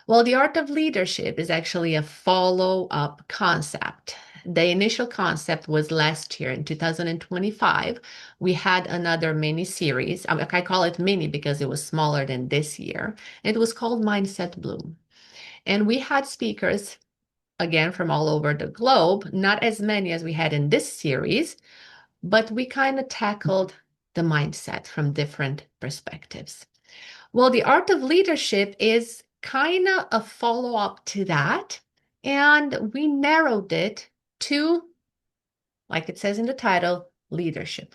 Well, the art of leadership is actually a follow-up concept. The initial concept was last year in 2025. We had another mini series. I call it mini because it was smaller than this year. It was called Mindset Bloom. And we had speakers, again, from all over the globe, not as many as we had in this series, but we kind of tackled the mindset from different perspectives. Well, the art of leadership is kind of a follow-up to that. And we narrowed it to, like it says in the title, leadership.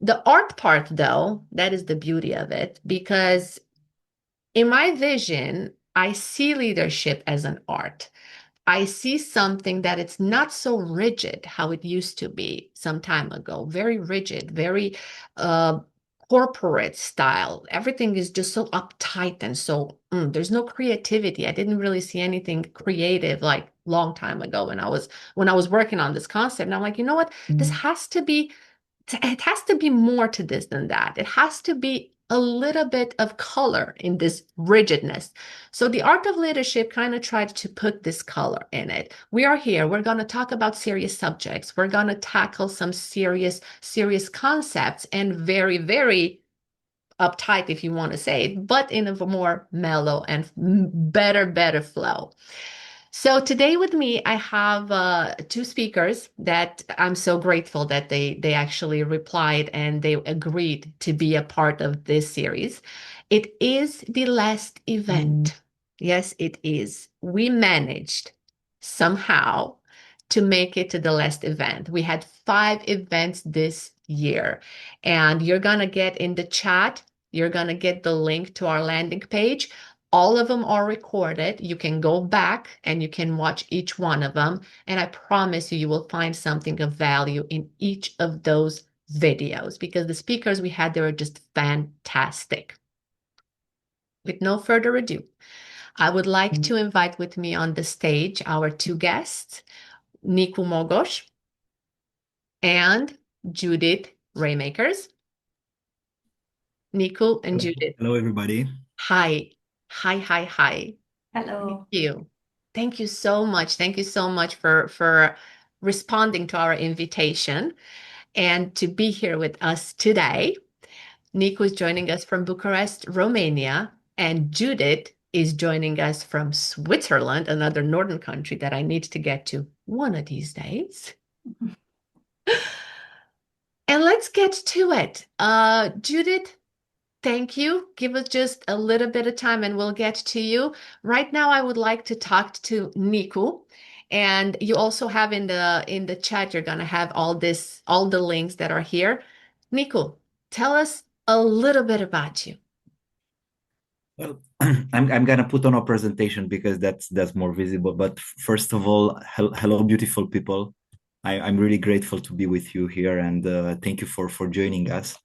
The art part, though, that is the beauty of it, because in my vision, I see leadership as an art. I see something that it's not so rigid how it used to be some time ago, very rigid, very uh, corporate style. Everything is just so uptight and so there's no creativity. I didn't really see anything creative like long time ago when I was working on this concept. And I'm like, you know what? This has to be it has to be more to this than that. It has to be a little bit of color in this rigidness. So the art of leadership kind of tried to put this color in it. We are here. We're going to talk about serious subjects. We're going to tackle some serious concepts and very, very uptight, if you want to say it, but in a more mellow and better flow. So today with me, I have two speakers that I'm so grateful that they actually replied and they agreed to be a part of this series. It is the last event. Yes, it is. We managed somehow to make it to the last event. We had 5 events this year, and you're gonna get in the chat, you're gonna get the link to our landing page. All of them are recorded. You can go back and you can watch each one of them. And I promise you, you will find something of value in each of those videos because the speakers we had, they were just fantastic. With no further ado, I would like to invite with me on the stage our two guests, Nicolae Mogos and Judith Raymakers. Nicolae and Hello, Judith. hello everybody. Hi. Hi. Thank Hello. you. Thank you so much. Thank you so much for responding to our invitation and to be here with us today. Nico is joining us from Bucharest, Romania, and Judith is joining us from Switzerland, another northern country that I need to get to one of these days. And let's get to it. Judith, thank you. Give us just a little bit of time and we'll get to you. Right now, I would like to talk to Niku. And you also have in the chat, you're gonna have all the links that are here. Niku, tell us a little bit about you. Well, I'm gonna put on a presentation because that's more visible. But first of all, hello, beautiful people. I'm really grateful to be with you here, and thank you for joining us.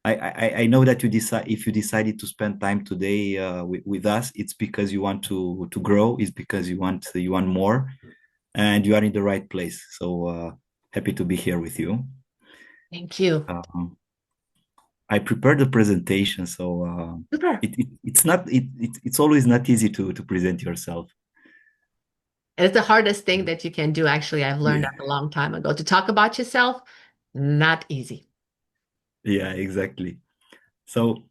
I know that you decide if you decided to spend time today with us, it's because you want to grow. It's because you want more, and you are in the right place. So happy to be here with you. Thank you. Um, I prepared the presentation, so Super. it's always not easy to present yourself. It's the hardest thing that you can do, actually. I've learned Yeah, that a long time ago. To talk about yourself, not easy. yeah, exactly. So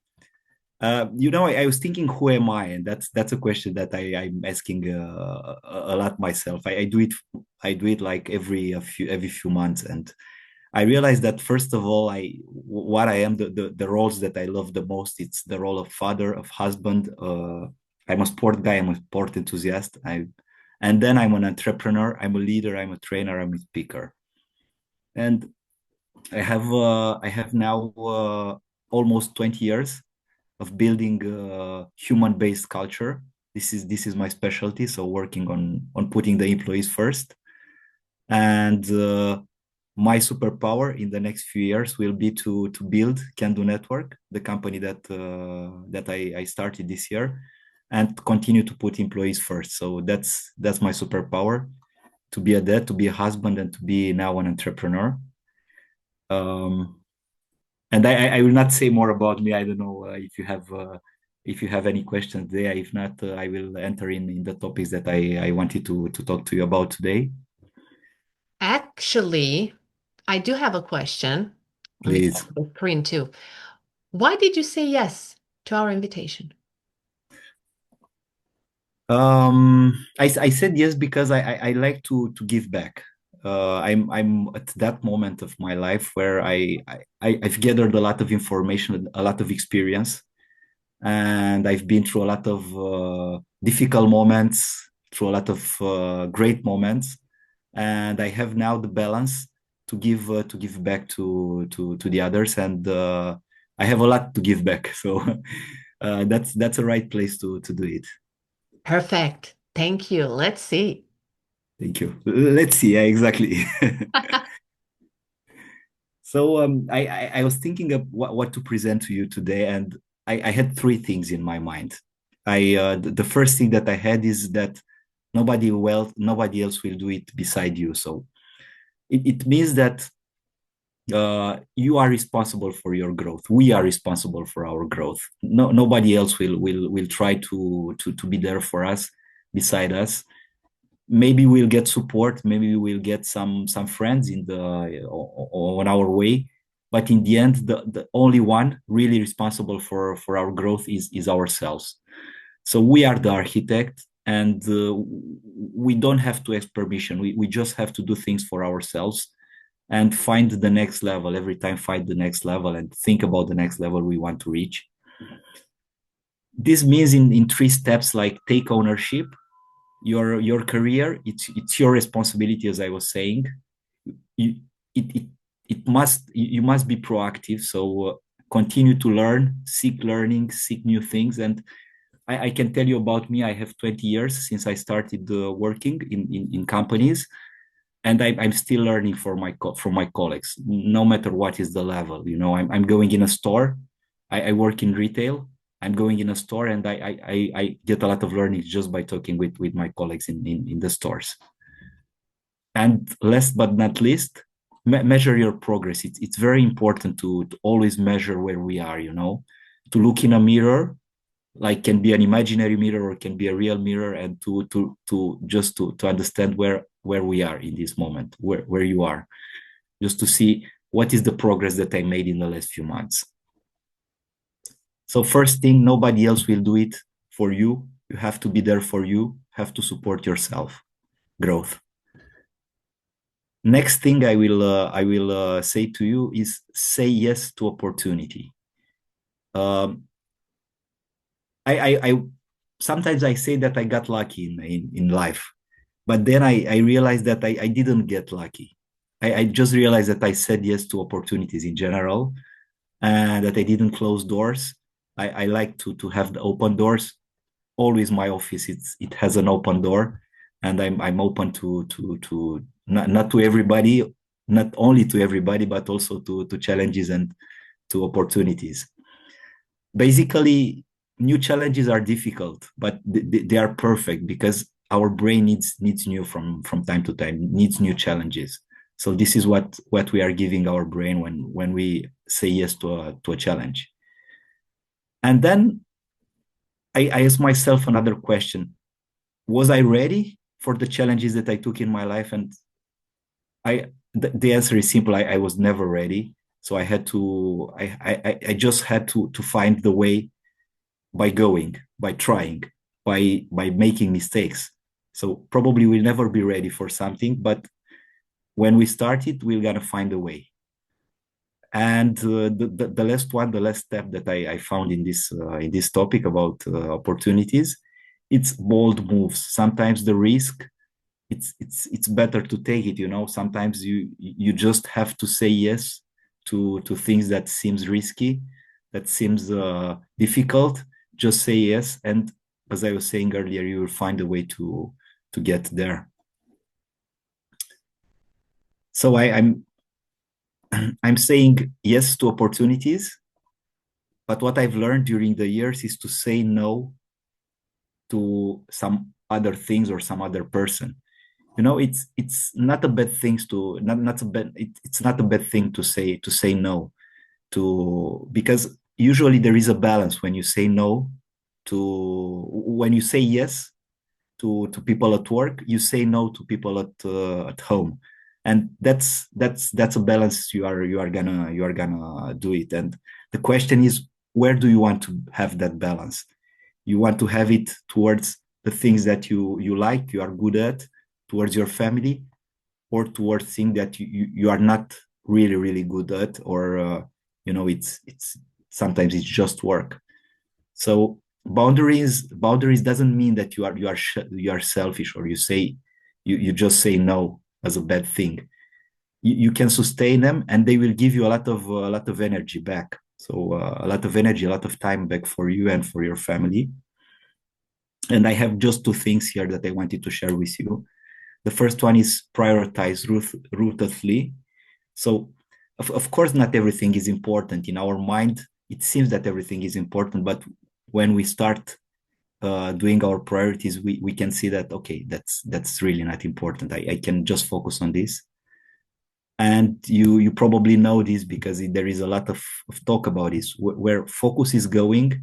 I was thinking, who am I? And that's a question that I'm asking a lot myself. I do it like every few months, and I realized that first of all, what I am, the roles that I love the most, it's the role of father, of husband. I'm a sport guy. I'm a sport enthusiast. And then I'm an entrepreneur. I'm a leader. I'm a trainer. I'm a speaker. And I have now almost 20 years of building human-based culture. This is my specialty. So working on putting the employees first. And my superpower in the next few years will be to build Can Do Network, the company that I started this year, and continue to put employees first. So that's my superpower: to be a dad, to be a husband, and to be now an entrepreneur. Um, and I will not say more about me. I don't know if you have if you have any questions there. If not, I will enter in the topics that I wanted to talk to you about today. Actually, I do have a question. Let me Please. check the screen too. Why did you say yes to our invitation? I said yes because I like to give back. I'm at that moment of my life where I've gathered a lot of information, a lot of experience, and I've been through a lot of difficult moments, through a lot of great moments, and I have now the balance to give back to the others, and I have a lot to give back. So that's a right place to do it. Perfect. Thank you. Let's see. Thank you. Let's see. Yeah, exactly. So I was thinking of what to present to you today, and I had three things in my mind. The first thing that I had is that nobody else will do it beside you. So it means that you are responsible for your growth. We are responsible for our growth. Nobody else will try to be there for us beside us. Maybe we'll get support, maybe we'll get some friends in the on our way, but in the end the only one really responsible for our growth is ourselves. So we are the architect, and we don't have to ask permission. We just have to do things for ourselves and find the next level every time, find the next level and think about the next level we want to reach. This means in three steps, like take ownership. Your career, it's your responsibility, as I was saying. You, it it must, you must be proactive. So continue to learn, seek learning, seek new things. And I can tell you about me. I have 20 years since I started working in companies, and I'm still learning from my colleagues, no matter what is the level. You know, I'm going in a store. I work in retail. I'm going in a store, and I get a lot of learning just by talking with my colleagues in the stores. And last but not least, measure your progress. It's very important to always measure where we are, you know, to look in a mirror, like can be an imaginary mirror or can be a real mirror, and to just to understand where we are in this moment, where you are, just to see what is the progress that I made in the last few months. So first thing, nobody else will do it for you. You have to be there for you, have to support yourself, growth. Next thing I will say to you is say yes to opportunity. Um, I sometimes I say that I got lucky in life, but then I realized that I didn't get lucky. I just realized that I said yes to opportunities in general, and that I didn't close doors. I like to have the open doors. Always my office, it has an open door, and I'm open to not to everybody, not only to everybody, but also to challenges and to opportunities. Basically, new challenges are difficult, but they are perfect because our brain needs new from time to time, needs new challenges. So this is what we are giving our brain when we say yes to a challenge. And then I ask myself another question: was I ready for the challenges that I took in my life? And the answer is simple. I was never ready. So I had to I just had to find the way by going, by trying, by making mistakes. So probably we'll never be ready for something, but when we start it, we're gonna find a way. And the last one, the last step that I found in this topic about opportunities, it's bold moves. Sometimes the risk, it's better to take it. You know, sometimes you just have to say yes to things that seems risky, that seems difficult. Just say yes, and as I was saying earlier, you will find a way to get there. So I'm saying yes to opportunities, but what I've learned during the years is to say no to some other things or some other person. You know, it's not a bad things to not a bad it's not a bad thing to say no to, because usually there is a balance when you say no. when you say yes to people at work, you say no to people at home, and that's a balance you are gonna do it. And the question is, where do you want to have that balance? You want to have it towards the things that you like, you are good at, towards your family, or towards things that you are not really good at, or it's sometimes it's just work. So boundaries doesn't mean that you are selfish, or you just say no as a bad thing. You can sustain them, and they will give you a lot of energy back. So a lot of energy, a lot of time back for you and for your family. And I have just two things here that I wanted to share with you. The first one is prioritize ruthlessly. So, of course, not everything is important in our mind. It seems that everything is important, but when we start doing our priorities, we can see that, okay, that's really not important. I can just focus on this. And you probably know this because there is a lot of talk about this. Where focus is going,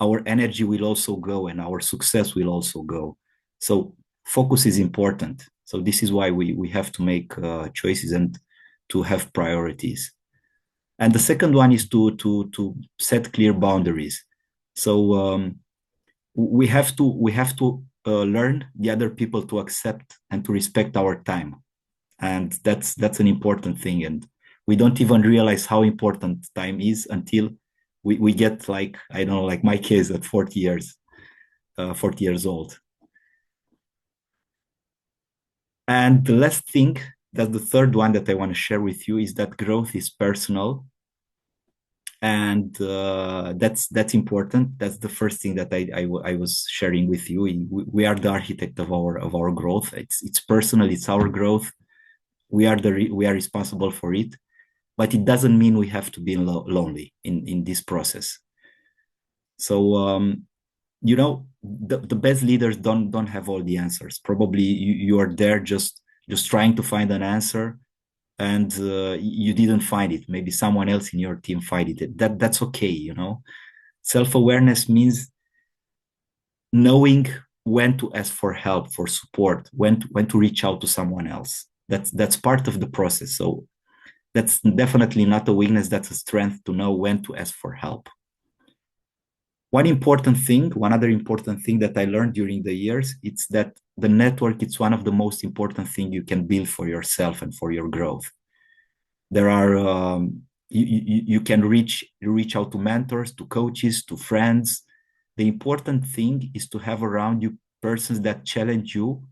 our energy will also go, and our success will also go. So focus is important. So this is why we have to make choices and to have priorities. And the second one is to set clear boundaries. So we have to learn the other people to accept and to respect our time, and that's an important thing. And we don't even realize how important time is until we get, like, I don't know, like my case at 40 years old. And the last thing, that's the third one that I want to share with you, is that growth is personal. And that's important. That's the first thing that I was sharing with you. We are the architect of our growth. It's personal, it's our growth. We are responsible for it, but it doesn't mean we have to be lonely in this process. So the best leaders don't have all the answers. Probably you are there just trying to find an answer, and you didn't find it. Maybe someone else in your team find it. That's okay. Self-awareness means knowing when to ask for help, for support, when to reach out to someone else. That's part of the process. So that's definitely not a weakness, that's a strength, to know when to ask for help. One other important thing that I learned during the years, it's that the network, it's one of the most important thing you can build for yourself and for your growth. There are you can reach out to mentors, to coaches, to friends. The important thing is to have around you persons that challenge you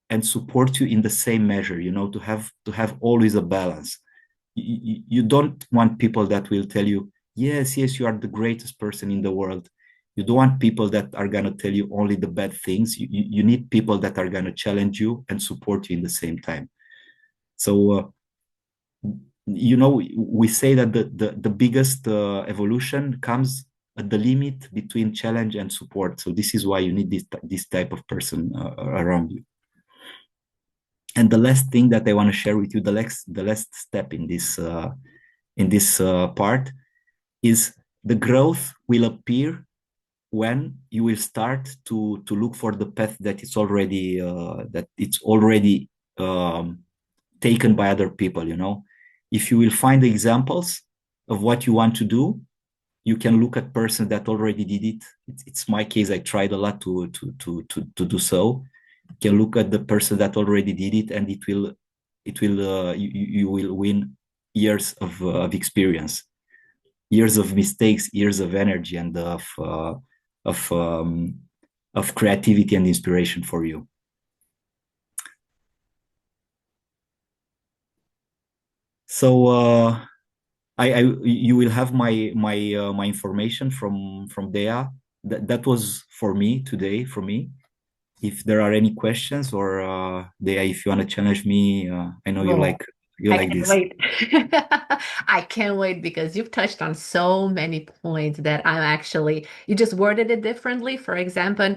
and support you in the same measure, to have always a balance. You don't want people that will tell you, yes, you are the greatest person in the world. You don't want people that are going to tell you only the bad things. You need people that are going to challenge you and support you in the same time. So we say that the biggest evolution comes at the limit between challenge and support. So this is why you need this type of person around you. And the last thing that I want to share with you, the last step in this part, is the growth will appear when you will start to look for the path that it's already taken by other people. If you will find the examples of what you want to do, you can look at person that already did it. It's my case. I tried a lot to do so. You can look at the person that already did it, and you will win years of experience, years of mistakes, years of energy, and of creativity and inspiration for you. So you will have my information from Dea. That was for me today. For me, if there are any questions, or Dea, if you want to challenge me, I know you Oh, like I can't this. wait. I can't wait because you've touched on so many points that you just worded it differently. For example,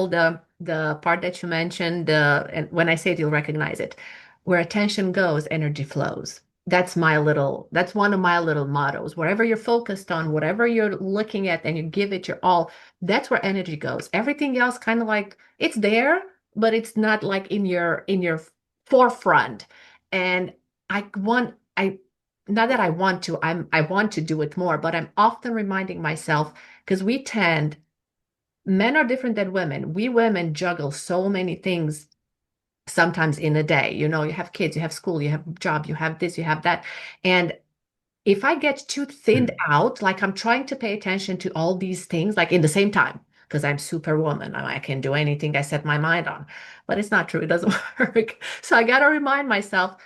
the part that you mentioned, and when I say it, you'll recognize it. Where attention goes, energy flows. That's one of my little mottos. Whatever you're focused on, whatever you're looking at and you give it your all, that's where energy goes. Everything else kind of like it's there, but it's not like in your forefront. And I not that I want to, I want to do it more, but I'm often reminding myself because men are different than women. We women juggle so many things sometimes in a day. You have kids, you have school, you have job, you have this, you have that. And if I get too thinned out, like I'm trying to pay attention to all these things, like in the same time, because I'm superwoman, I can do anything I set my mind on. But it's not true. It doesn't work. So I got to remind myself,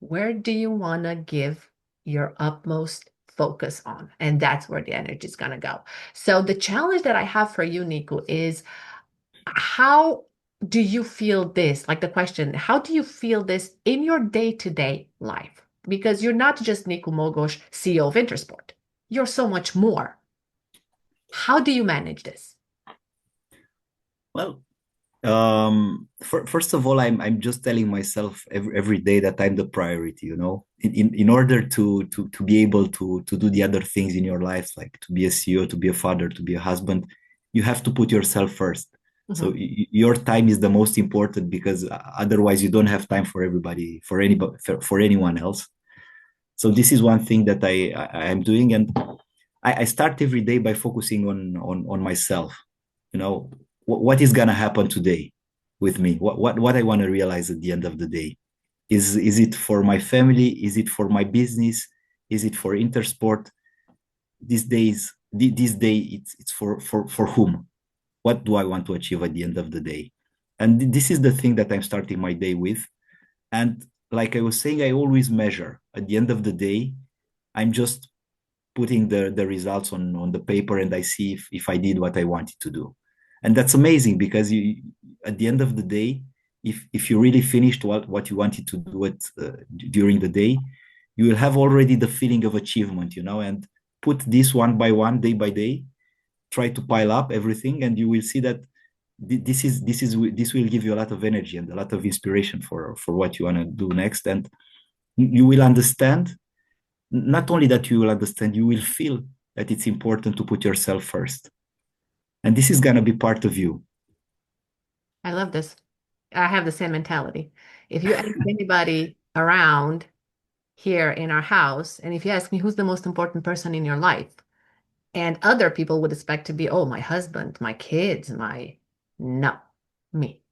where do you want to give your utmost focus on? And that's where the energy is going to go. So the challenge that I have for you, Nico, is how do you feel this? Like the question, how do you feel this in your day-to-day life? Because you're not just Nico Mogos, CEO of Intersport. You're so much more. How do you manage this? Well, first of all, I'm just telling myself every day that I'm the priority, in order to be able to do the other things in your life, like to be a CEO, to be a father, to be a husband, you have to put yourself first. So Mhm. your time is the most important, because otherwise you don't have time for everybody, for anybody, for anyone else. So this is one thing that I'm doing, and I start every day by focusing on myself. What is gonna happen today with me? What I want to realize at the end of the day. Is it for my family? Is it for my business? Is it for Intersport? These days, this day, it's for whom? What do I want to achieve at the end of the day? And this is the thing that I'm starting my day with. And like I was saying, I always measure. At the end of the day, I'm just putting the results on the paper, and I see if I did what I wanted to do. And that's amazing, because at the end of the day, if you really finished what you wanted to do during the day, you will have already the feeling of achievement, and put this one by one, day by day, try to pile up everything, and you will see that this will give you a lot of energy and a lot of inspiration for what you want to do next. And you will understand, not only that you will understand, you will feel that it's important to put yourself first. And this is going to be part of you. I love this. I have the same mentality. If you ask anybody around here in our house, and if you ask me who's the most important person in your life, and other people would expect to be, oh, my husband, my kids, no, me.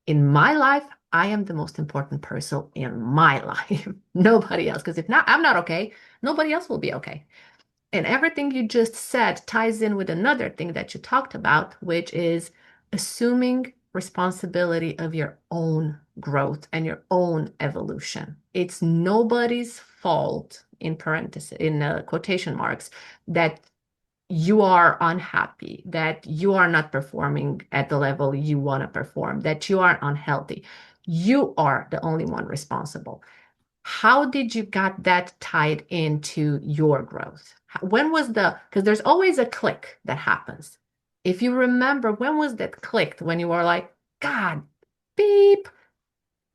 In my life, I am the most important person in my life. Nobody else. Because if not, I'm not okay. Nobody else will be okay. And everything you just said ties in with another thing that you talked about, which is assuming responsibility of your own growth and your own evolution. It's nobody's fault, in parentheses, in quotation marks, that you are unhappy, that you are not performing at the level you want to perform, that you are unhealthy. You are the only one responsible. How did you got that tied into your growth? When was because there's always a click that happens. If you remember, when was that clicked when you were like, God, beep,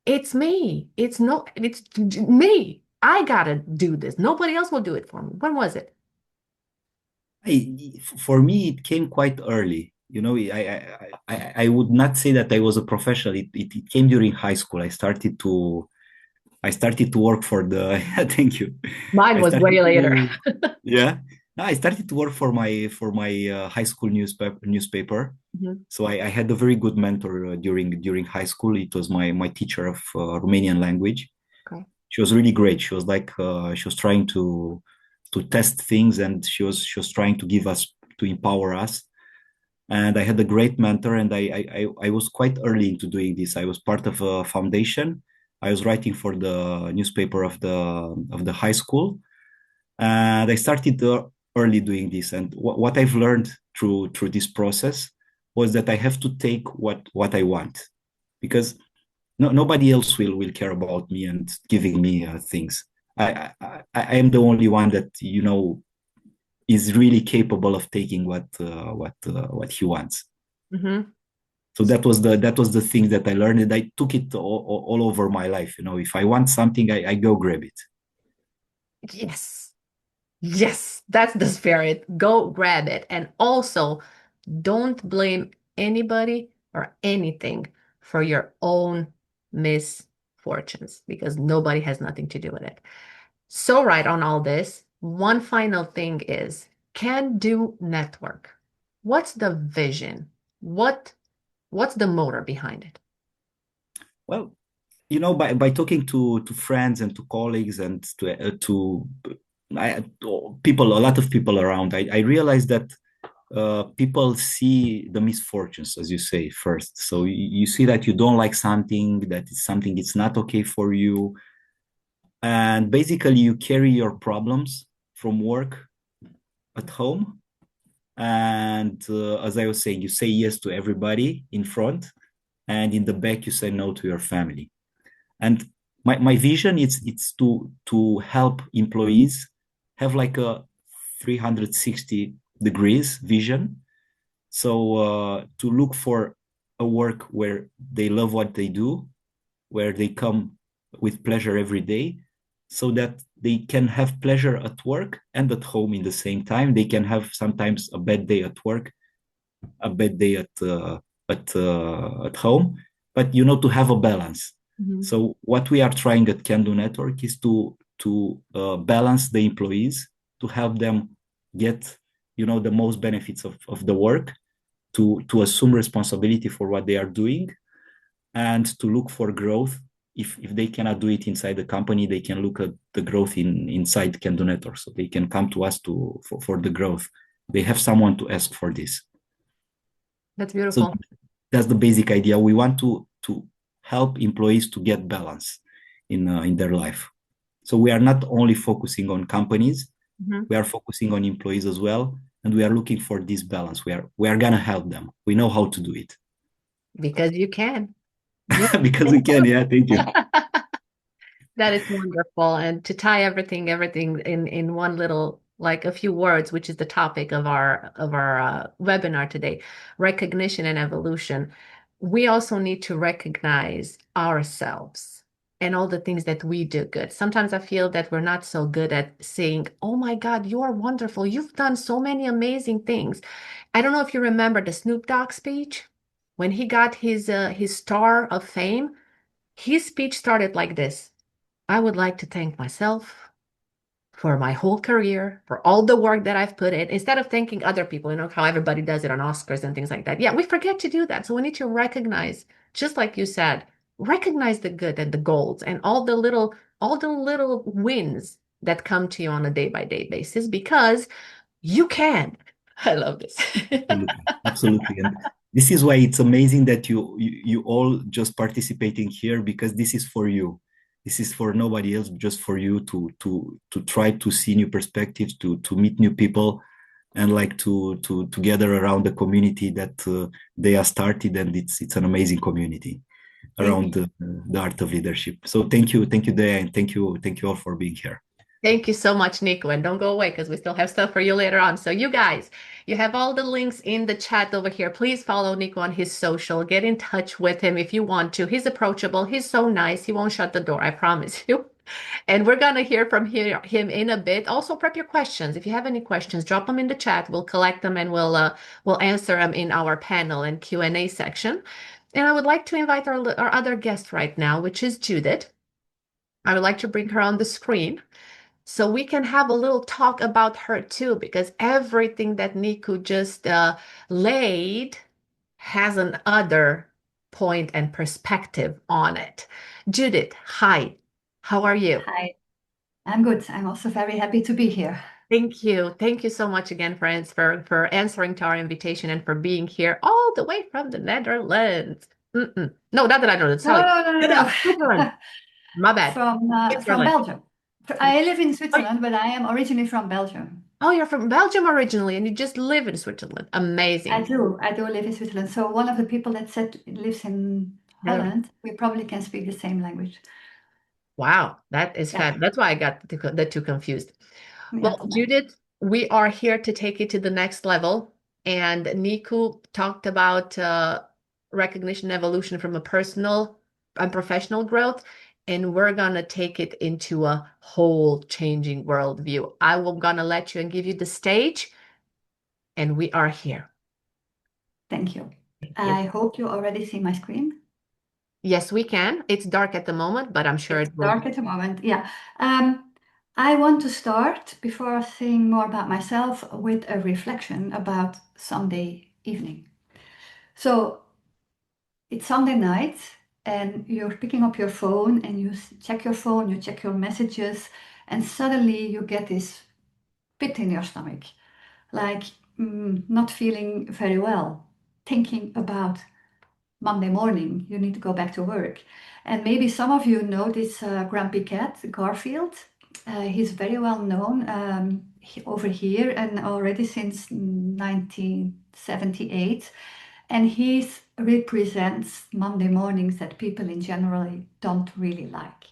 it's me. It's me. I gotta do this. Nobody else will do it for me. When was it? For me, it came quite early. I would not say that I was a professional. It came during high school. I started to work for the thank you. Mine I was way started later. to Yeah. No, I started to work for my high school newspaper. Mhm. So I had a very good mentor during high school. It was my teacher of Romanian language. Okay. She was really great. She was like she was trying to test things, and she was trying to give us, to empower us. And I had a great mentor, and I was quite early into doing this. I was part of a foundation. I was writing for the newspaper of the high school, and I started early doing this. And what I've learned through this process was that I have to take what I want, because nobody else will care about me and giving me things. I am the only one that is really capable of taking what he wants. Hmm. So that was the thing that I learned, and I took it all over my life. If I want something, I go grab it. Yes. Yes, that's the spirit. Go grab it. And also, don't blame anybody or anything for your own misfortunes because nobody has nothing to do with it. So, right on all this, one final thing is can do network. What's the vision? What what's the motor behind it? Well, by talking to friends and to colleagues and to people, a lot of people around, I realized that people see the misfortunes, as you say, first. So you see that you don't like something, that is something it's not okay for you, and basically you carry your problems from work at home. And as I was saying, you say yes to everybody in front, and in the back you say no to your family. And my vision is it's to help employees have like a 360 degrees vision. So to look for a work where they love what they do, where they come with pleasure every day, so that they can have pleasure at work and at home in the same time. They can have sometimes a bad day at work, a bad day at home, but to have a balance. Mhm. So what we are trying at Can Do Network is to balance the employees, to help them get the most benefits of the work, to assume responsibility for what they are doing, and to look for growth. If they cannot do it inside the company, they can look at the growth inside Can Do Network. So they can come to us for the growth. They have someone to ask for this. That's So beautiful. that's the basic idea. We want to help employees to get balance in their life. So we are not only focusing on companies, Mhm. we are focusing on employees as well, and we are looking for this balance. We are gonna help them. We know how to do it. Because you can. You Because we can. Yeah, thank you. That is wonderful. And to tie everything in one little, like a few words, which is the topic of our webinar today, recognition and evolution. We also need to recognize ourselves and all the things that we do good. Sometimes I feel that we're not so good at saying, "Oh my God, you are wonderful. You've done so many amazing things." I don't know if you remember the Snoop Dogg speech when he got his star of fame. His speech started like this. I would like to thank myself for my whole career, for all the work that I've put in, instead of thanking other people, how everybody does it on Oscars and things like that. Yeah, we forget to do that. So we need to recognize, just like you said, recognize the good and the golds and all the little wins that come to you on a day by day basis because you can. I love this. Absolutely, absolutely. And this is why it's amazing that you all just participating here, because this is for you. This is for nobody else, just for you to try to see new perspectives, to meet new people, and like to gather around the community that they are started, and it's an amazing community Thank around the art of leadership. So thank you, Dea, and thank you all for being here. Thank you so much, Nico. And don't go away because we still have stuff for you later on. So, you guys, you have all the links in the chat over here. Please follow Nico on his social. Get in touch with him if you want to. He's approachable. He's so nice. He won't shut the door, I promise you. And we're going to hear from him in a bit. Also, prep your questions. If you have any questions, drop them in the chat. We'll collect them and we'll answer them in our panel and Q&A section. And I would like to invite our other guest right now, which is Judith. I would like to bring her on the screen so we can have a little talk about her too, because everything that Niku just laid has an other point and perspective on it. Judith, hi. How are you? Hi, I'm good. I'm also very happy to be here. Thank you. Thank you so much again, friends, for answering to our invitation and for being here all the way from the Netherlands. No, not the Netherlands. No, Sorry. no, no, no, Switzerland. no. My bad. From Switzerland. Belgium. I live in Are you- Switzerland, but I am originally from Belgium. Oh, you're from Belgium originally, and you just live in Switzerland. I Amazing. do. I do live in Switzerland. So one of the people that said lives in Netherlands. Holland, we probably can speak the same language. Wow, that is Yeah, fab. That's why I got the two confused. yeah, Well, Judith, we are here to take it to the next level. And Niku talked about recognition evolution from a personal and professional growth. and we're gonna take it into a whole changing worldview. I will gonna let you and give you the stage, and we are here. Thank you. Thank you. I hope you already see my screen. Yes, we can. It's dark at the moment, but I'm sure It's it will. dark at the moment. Yeah. I want to start, before saying more about myself, with a reflection about Sunday evening. So it's Sunday night, and you're picking up your phone, and you check your phone, you check your messages, and suddenly you get this pit in your stomach, like not feeling very well, thinking about Monday morning, you need to go back to work. And maybe some of you know this grumpy cat, Garfield. He's very well known over here and already since 1978. And he represents Monday mornings that people in general don't really like.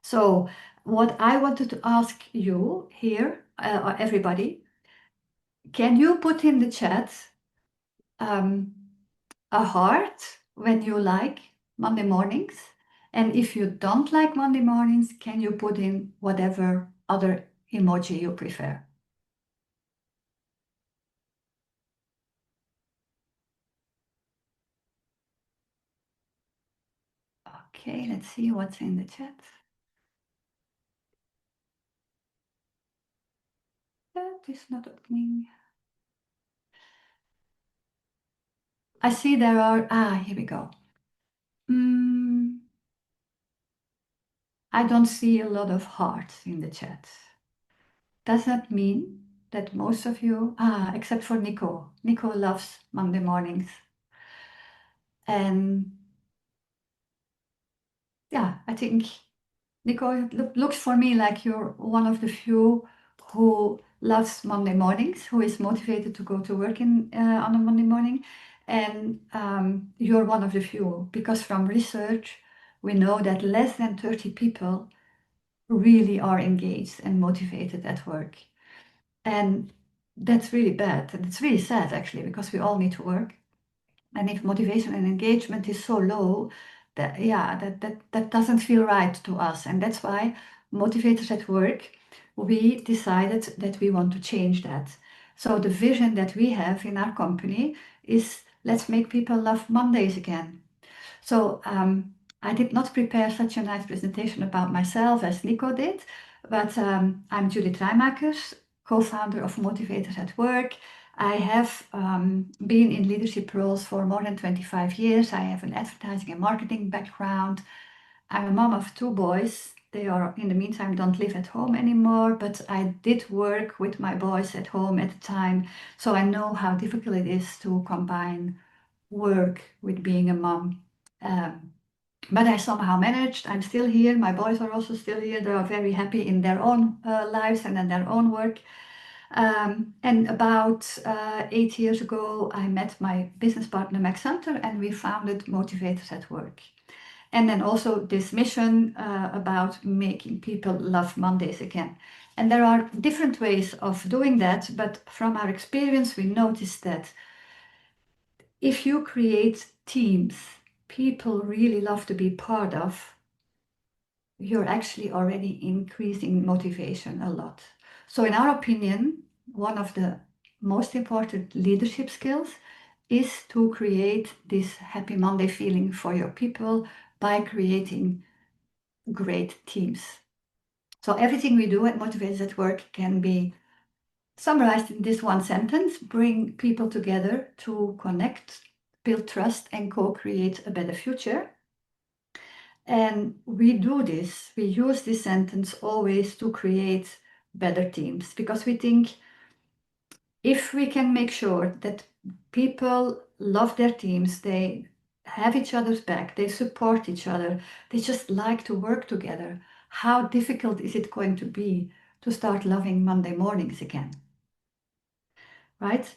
So what I wanted to ask you here, or everybody, can you put in the chat um, a heart when you like Monday mornings? And if you don't like Monday mornings, can you put in whatever other emoji you prefer? Okay, let's see what's in the chat. That is not opening. I see there are, here we go. I don't see a lot of hearts in the chat. Does that mean that most of you, except for Nico. Nico loves Monday mornings. And yeah, I think, Nico, it looks for me like you're one of the few who loves Monday mornings, who is motivated to go to work on a Monday morning. And you're one of the few, because from research, we know that less than 30 people really are engaged and motivated at work. And that's really bad. And it's really sad, actually, because we all need to work. And if motivation and engagement is so low, that doesn't feel right to us. And that's why Motivators at Work, we decided that we want to change that. So the vision that we have in our company is, let's make people love Mondays again. So I did not prepare such a nice presentation about myself as Nico did, but I'm Judith Raymakers, co-founder of Motivators at Work. I have been in leadership roles for more than 25 years. I have an advertising and marketing background. I'm a mom of two boys. They are, in the meantime, don't live at home anymore, but I did work with my boys at home at the time, so I know how difficult it is to combine work with being a mom. But I somehow managed. I'm still here. My boys are also still here. They are very happy in their own lives and in their own work. And about 8 years ago, I met my business partner, Max Hunter, and we founded Motivators at Work. And then also this mission about making people love Mondays again. And there are different ways of doing that, but from our experience, we noticed that if you create teams people really love to be part of, you're actually already increasing motivation a lot. So in our opinion, one of the most important leadership skills is to create this happy Monday feeling for your people by creating great teams. So everything we do at Motivators at Work can be summarized in this one sentence: bring people together to connect, build trust, and co-create a better future. And we do this, we use this sentence always to create better teams, because we think if we can make sure that people love their teams, they have each other's back, they support each other, they just like to work together, how difficult is it going to be to start loving Monday mornings again? Right?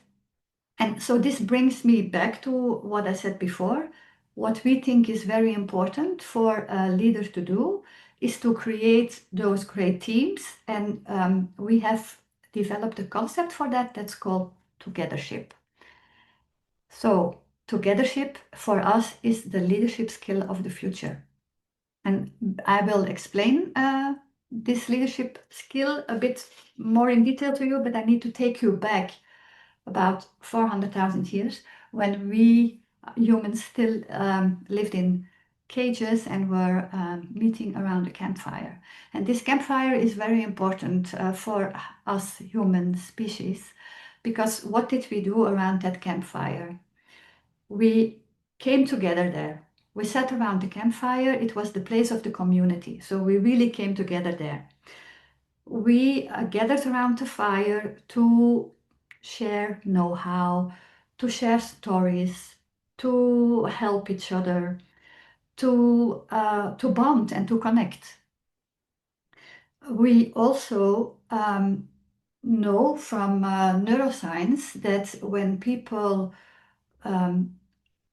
And so this brings me back to what I said before. What we think is very important for a leader to do is to create those great teams. And we have developed a concept for that that's called togethership. So togethership for us is the leadership skill of the future. And I will explain this leadership skill a bit more in detail to you, but I need to take you back about 400,000 years when we humans still lived in cages and were meeting around a campfire. And this campfire is very important for us human species, because what did we do around that campfire? We came together there. We sat around the campfire. It was the place of the community. So we really came together there. We gathered around the fire to share know-how, to share stories, to help each other, to bond and to connect. We also know from neuroscience that when people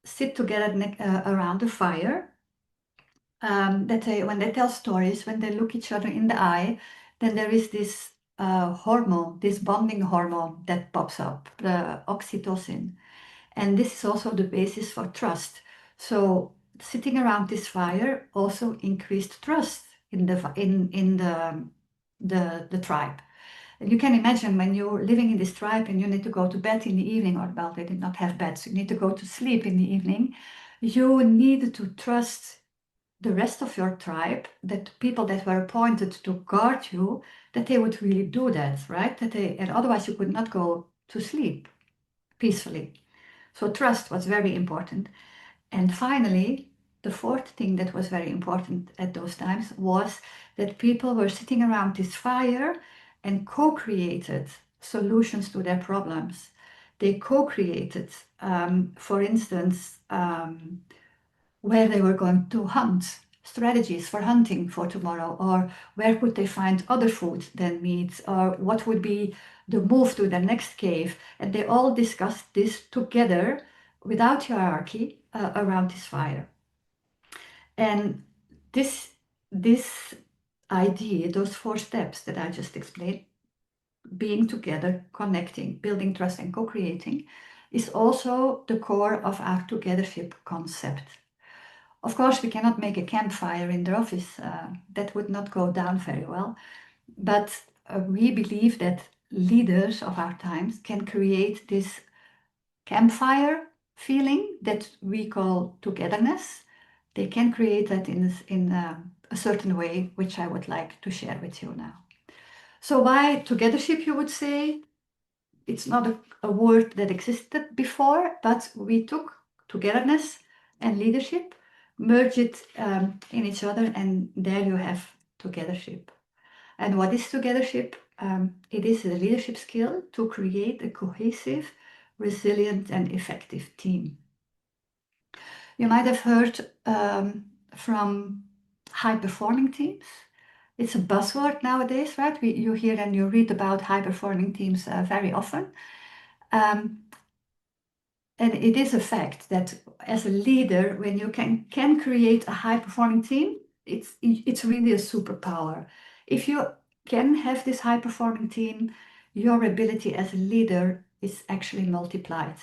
sit together around the fire, that when they tell stories, when they look each other in the eye, then there is this hormone, this bonding hormone that pops up, the oxytocin. And this is also the basis for trust. So sitting around this fire also increased trust in the tribe. And you can imagine when you're living in this tribe and you need to go to bed in the evening, or well, they did not have beds, you need to go to sleep in the evening. You need to trust the rest of your tribe, that the people that were appointed to guard you, that they would really do that, right? And otherwise you could not go to sleep peacefully. So trust was very important. And finally, the fourth thing that was very important at those times was that people were sitting around this fire and co-created solutions to their problems. They co-created, for instance, where they were going to hunt, strategies for hunting for tomorrow, or where could they find other food than meat, or what would be the move to the next cave. And they all discussed this together without hierarchy around this fire. And this idea, those four steps that I just explained, being together, connecting, building trust, and co-creating, is also the core of our togethership concept. Of course, we cannot make a campfire in the office. That would not go down very well. But we believe that leaders of our times can create this campfire feeling that we call togetherness. They can create that in a certain way, which I would like to share with you now. So why togethership, you would say? It's not a word that existed before, but we took togetherness and leadership, merge it in each other, and there you have togethership. And what is togethership? It is a leadership skill to create a cohesive, resilient, and effective team. You might have heard from high-performing teams. It's a buzzword nowadays, right? You hear and you read about high-performing teams very often. And it is a fact that as a leader, when you can create a high-performing team, it's really a superpower. If you can have this high-performing team, your ability as a leader is actually multiplied.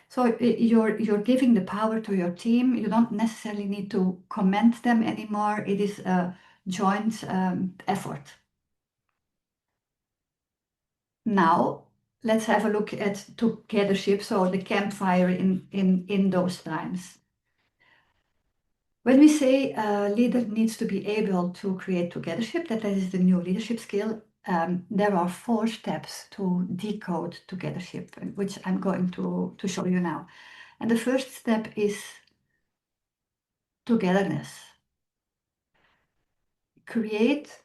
So you're giving the power to your team. You don't necessarily need to commend them anymore. It is a joint effort. Now, let's have a look at togethership, so the campfire in those times. When we say a leader needs to be able to create togethership, that is the new leadership skill, there are 4 steps to decode togethership, which I'm going to show you now. And the first step is togetherness. Create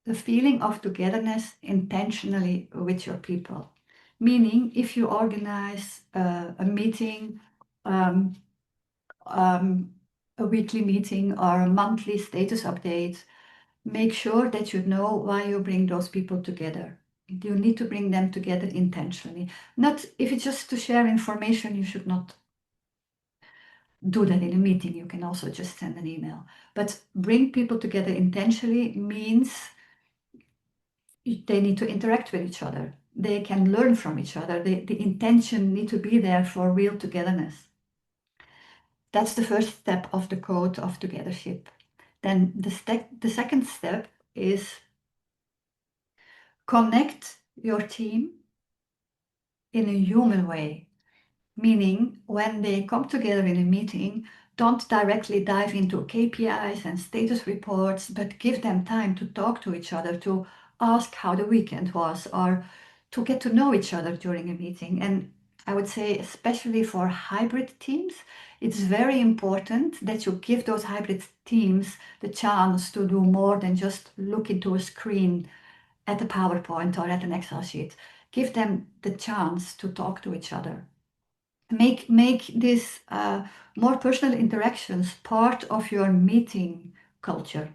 the feeling of togetherness intentionally with your people. Meaning, if you organize a meeting, a weekly meeting or a monthly status update, make sure that you know why you bring those people together. You need to bring them together intentionally. Not if it's just to share information, you should not do that in a meeting. You can also just send an email. But bring people together intentionally means they need to interact with each other. They can learn from each other. The intention need to be there for real togetherness. That's the first step of the code of togethership. Then the second step is connect your team in a human way. Meaning, when they come together in a meeting, don't directly dive into KPIs and status reports, but give them time to talk to each other, to ask how the weekend was, or to get to know each other during a meeting. And I would say, especially for hybrid teams, it's very important that you give those hybrid teams the chance to do more than just look into a screen at a PowerPoint or at an Excel sheet. Give them the chance to talk to each other. Make this more personal interactions part of your meeting culture.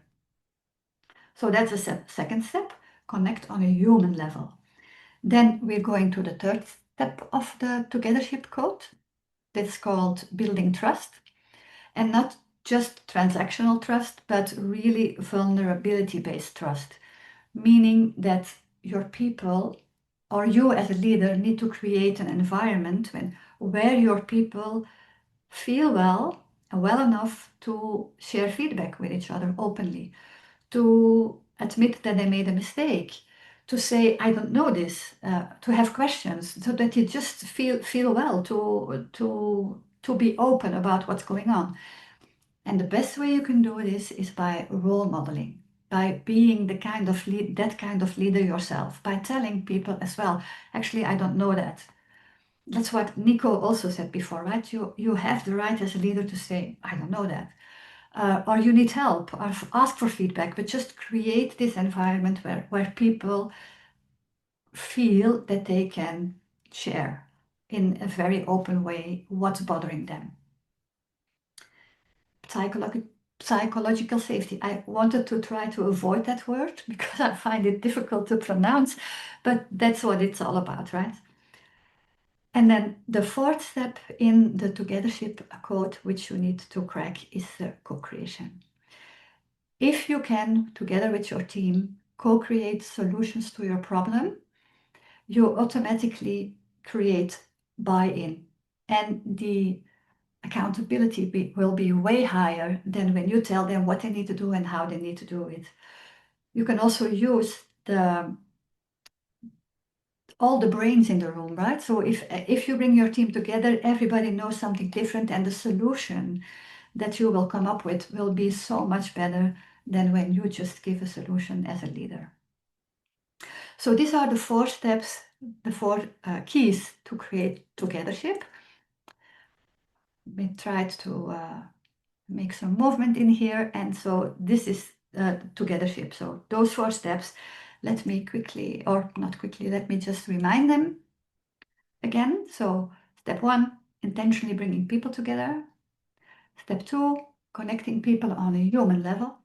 So that's a second step, connect on a human level. Then we're going to the third step of the Togethership Code. That's called building trust. And not just transactional trust, but really vulnerability-based trust. Meaning that your people or you as a leader need to create an environment where your people feel well enough to share feedback with each other openly, to admit that they made a mistake, to say, I don't know this, to have questions, so that you just feel well to be open about what's going on. And the best way you can do this is by role modeling, by being that kind of leader yourself, by telling people as well, actually, I don't know that. That's what Nico also said before, right? You have the right as a leader to say, I don't know that. Or you need help, or ask for feedback, but just create this environment where people feel that they can share in a very open way what's bothering them. Psychological safety. I wanted to try to avoid that word because I find it difficult to pronounce, but that's what it's all about, right? And then the fourth step in the Togethership Code, which you need to crack, is the co-creation. If you can, together with your team, co-create solutions to your problem, you automatically create buy-in, and the accountability will be way higher than when you tell them what they need to do and how they need to do it. You can also use all the brains in the room, right? So if you bring your team together, everybody knows something different, and the solution that you will come up with will be so much better than when you just give a solution as a leader. So these are the four steps, the four keys to create togethership. We tried to make some movement in here, and so this is togethership. So those four steps, let me quickly, or not quickly, let me just remind them again. So step 1, intentionally bringing people together. Step 2, connecting people on a human level.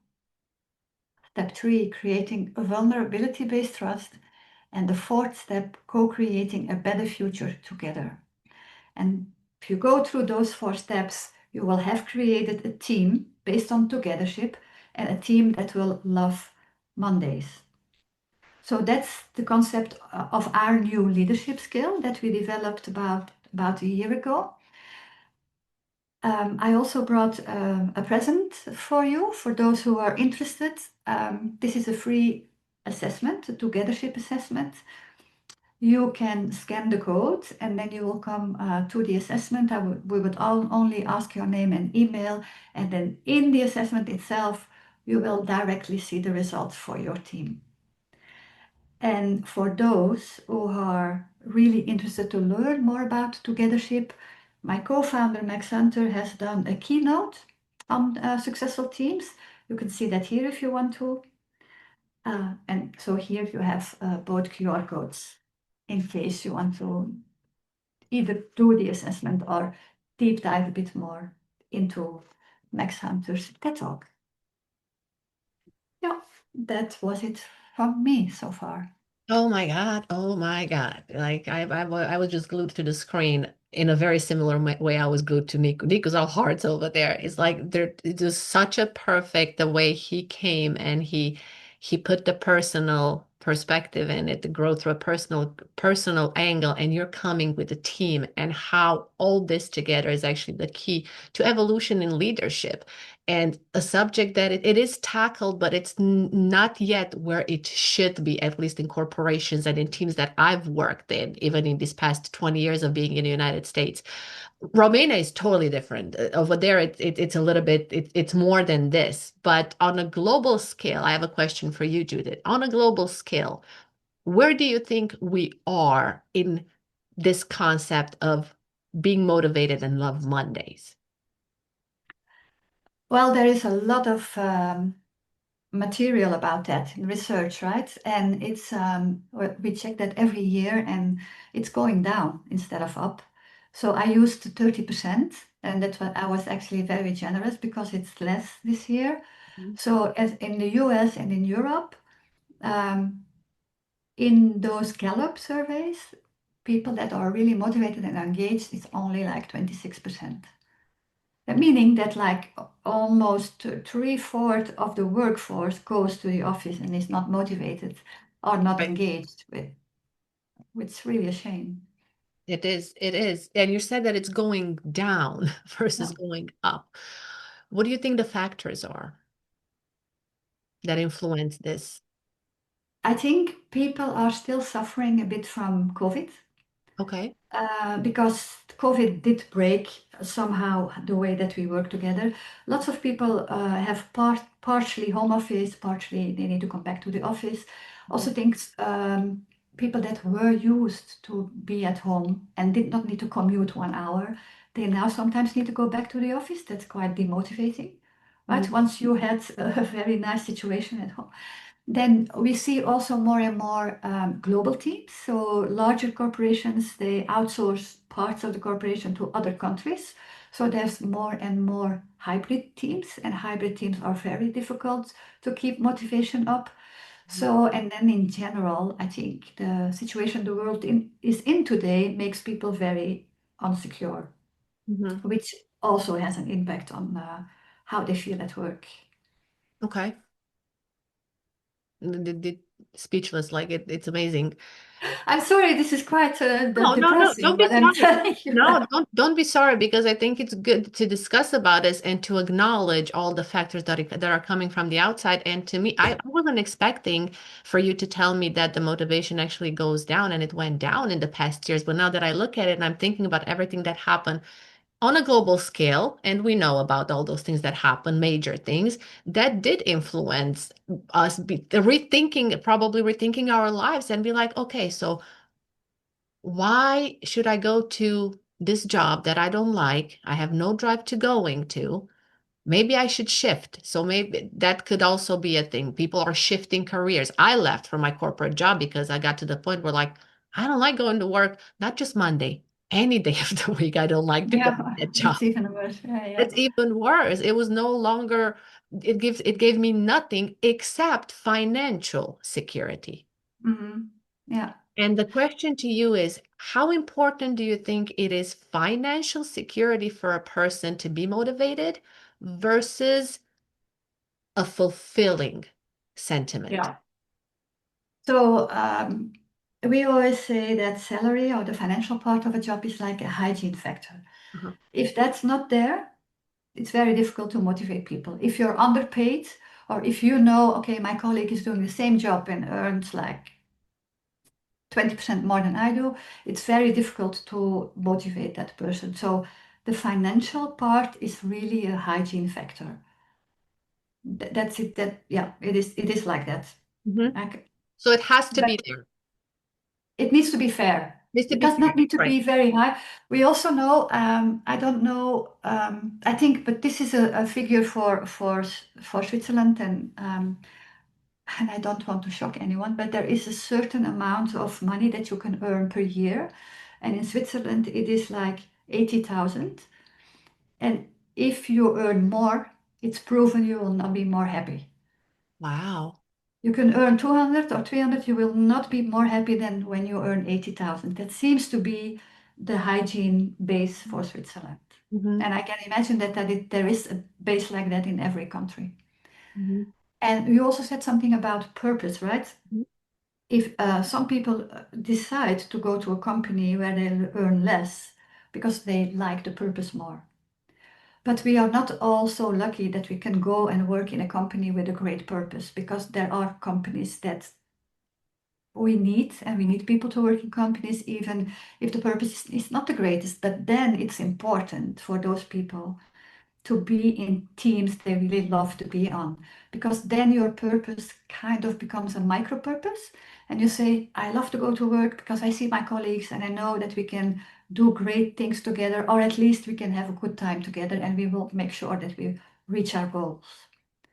Step 3, creating a vulnerability-based trust. And the fourth step, co-creating a better future together. And if you go through those 4 steps, you will have created a team based on togethership, and a team that will love Mondays. So that's the concept of our new leadership skill that we developed about a year ago. I also brought a present for you, for those who are interested. This is a free assessment, a togethership assessment. You can scan the code, and then you will come to the assessment. We would only ask your name and email, and then in the assessment itself, you will directly see the results for your team. And for those who are really interested to learn more about Togethership, my co-founder Max Hunter has done a keynote on successful teams. You can see that here if you want to. And so here you have both QR codes in case you want to either do the assessment or deep dive a bit more into Max Hunter's TED Talk. Yeah, that was it from me so far. Oh my God. Oh my God. Like I was just glued to the screen in a very similar way I was glued to Nico. Nico's all hearts over there. It's like there it was such a perfect the way he came and he put the personal perspective in it, to grow through a personal angle, and you're coming with a team, and how all this together is actually the key to evolution in leadership, and a subject that it is tackled, but it's not yet where it should be, at least in corporations and in teams that I've worked in, even in these past 20 years of being in the United States. Romania is totally different. Over there, it's a little bit, it's more than this. But on a global scale, I have a question for you, Judith. On a global scale, where do you think we are in this concept of being motivated and love Mondays? Well, there is a lot of material about that in research, right? And we check that every year, and it's going down instead of up. So I used 30%, and that's what I was actually very generous because it's less this year. Mhm. So as in the US and in Europe, um, in those Gallup surveys, people that are really motivated and engaged, it's only like 26%. Meaning that like almost three-fourths of the workforce goes to the office and is not motivated or not Right. engaged with, which is really a shame. It is, it is. And you said that it's going down versus Yeah. going up. What do you think the factors are that influence this? I think people are still suffering a bit from COVID. Okay. Because COVID did break somehow the way that we work together. Lots of people have partially home office, partially they need to come back to the office. Also, think people that were used to be at home and did not need to commute 1 hour, they now sometimes need to go back to the office. That's quite demotivating, right? Mhm. Once you had a very nice situation at home. Then we see also more and more global teams. So larger corporations, they outsource parts of the corporation to other countries. So there's more and more hybrid teams, and hybrid teams are very difficult to keep motivation up. So, and then in general, I think the situation the world is in today makes people very insecure, Mhm. which also has an impact on how they feel at work. Okay. Speechless, like it's amazing. I'm sorry, this is quite No, no, no, depressing, don't be what I'm sorry. telling you. No, don't be sorry, because I think it's good to discuss about this and to acknowledge all the factors that are coming from the outside. And to me, I wasn't expecting for you to tell me that the motivation actually goes down, and it went down in the past years. But now that I look at it and I'm thinking about everything that happened on a global scale, and we know about all those things that happen, major things that did influence us probably rethinking our lives and be like, okay, so why should I go to this job that I don't like? I have no drive to going to. Maybe I should shift. So maybe that could also be a thing. People are shifting careers. I left from my corporate job because I got to the point where, like, I don't like going to work, not just Monday, any day of the week. I don't like to go to Yeah, that job. it's even worse. Yeah, yeah. It's even worse. It was no longer, it gave me nothing except financial security. Hmm. Yeah. And the question to you is, how important do you think it is financial security for a person to be motivated versus a fulfilling sentiment? Yeah. So we always say that salary or the financial part of a job is like a hygiene factor. Uh-huh. If that's not there, it's very difficult to motivate people. If you're underpaid, or if you know, okay, my colleague is doing the same job and earns like 20% more than I do, it's very difficult to motivate that person. So the financial part is really a hygiene factor. That's it. That yeah, it is like that. Mhm. Like, So it has to but be there. it needs to be fair. Needs to It be does fair. not need to Right. be very high. We also know, I don't know, I think, but this is a figure for Switzerland, and I don't want to shock anyone, but there is a certain amount of money that you can earn per year, and in Switzerland it is like 80,000. And if you earn more, it's proven you will not be more happy. Wow. You can earn 200 or 300, you will not be more happy than when you earn 80,000. That seems to be the hygiene base for Switzerland. Hmm. And I can imagine there is a base like that in every country. Hmm. And you also said something about purpose, right? if some people decide to go to a company where they earn less because they like the purpose more. But we are not all so lucky that we can go and work in a company with a great purpose, because there are companies that we need, and we need people to work in companies, even if the purpose is not the greatest. But then it's important for those people to be in teams they really love to be on, because then your purpose kind of becomes a micro purpose, and you say, I love to go to work because I see my colleagues and I know that we can do great things together, or at least we can have a good time together, and we will make sure that we reach our goals.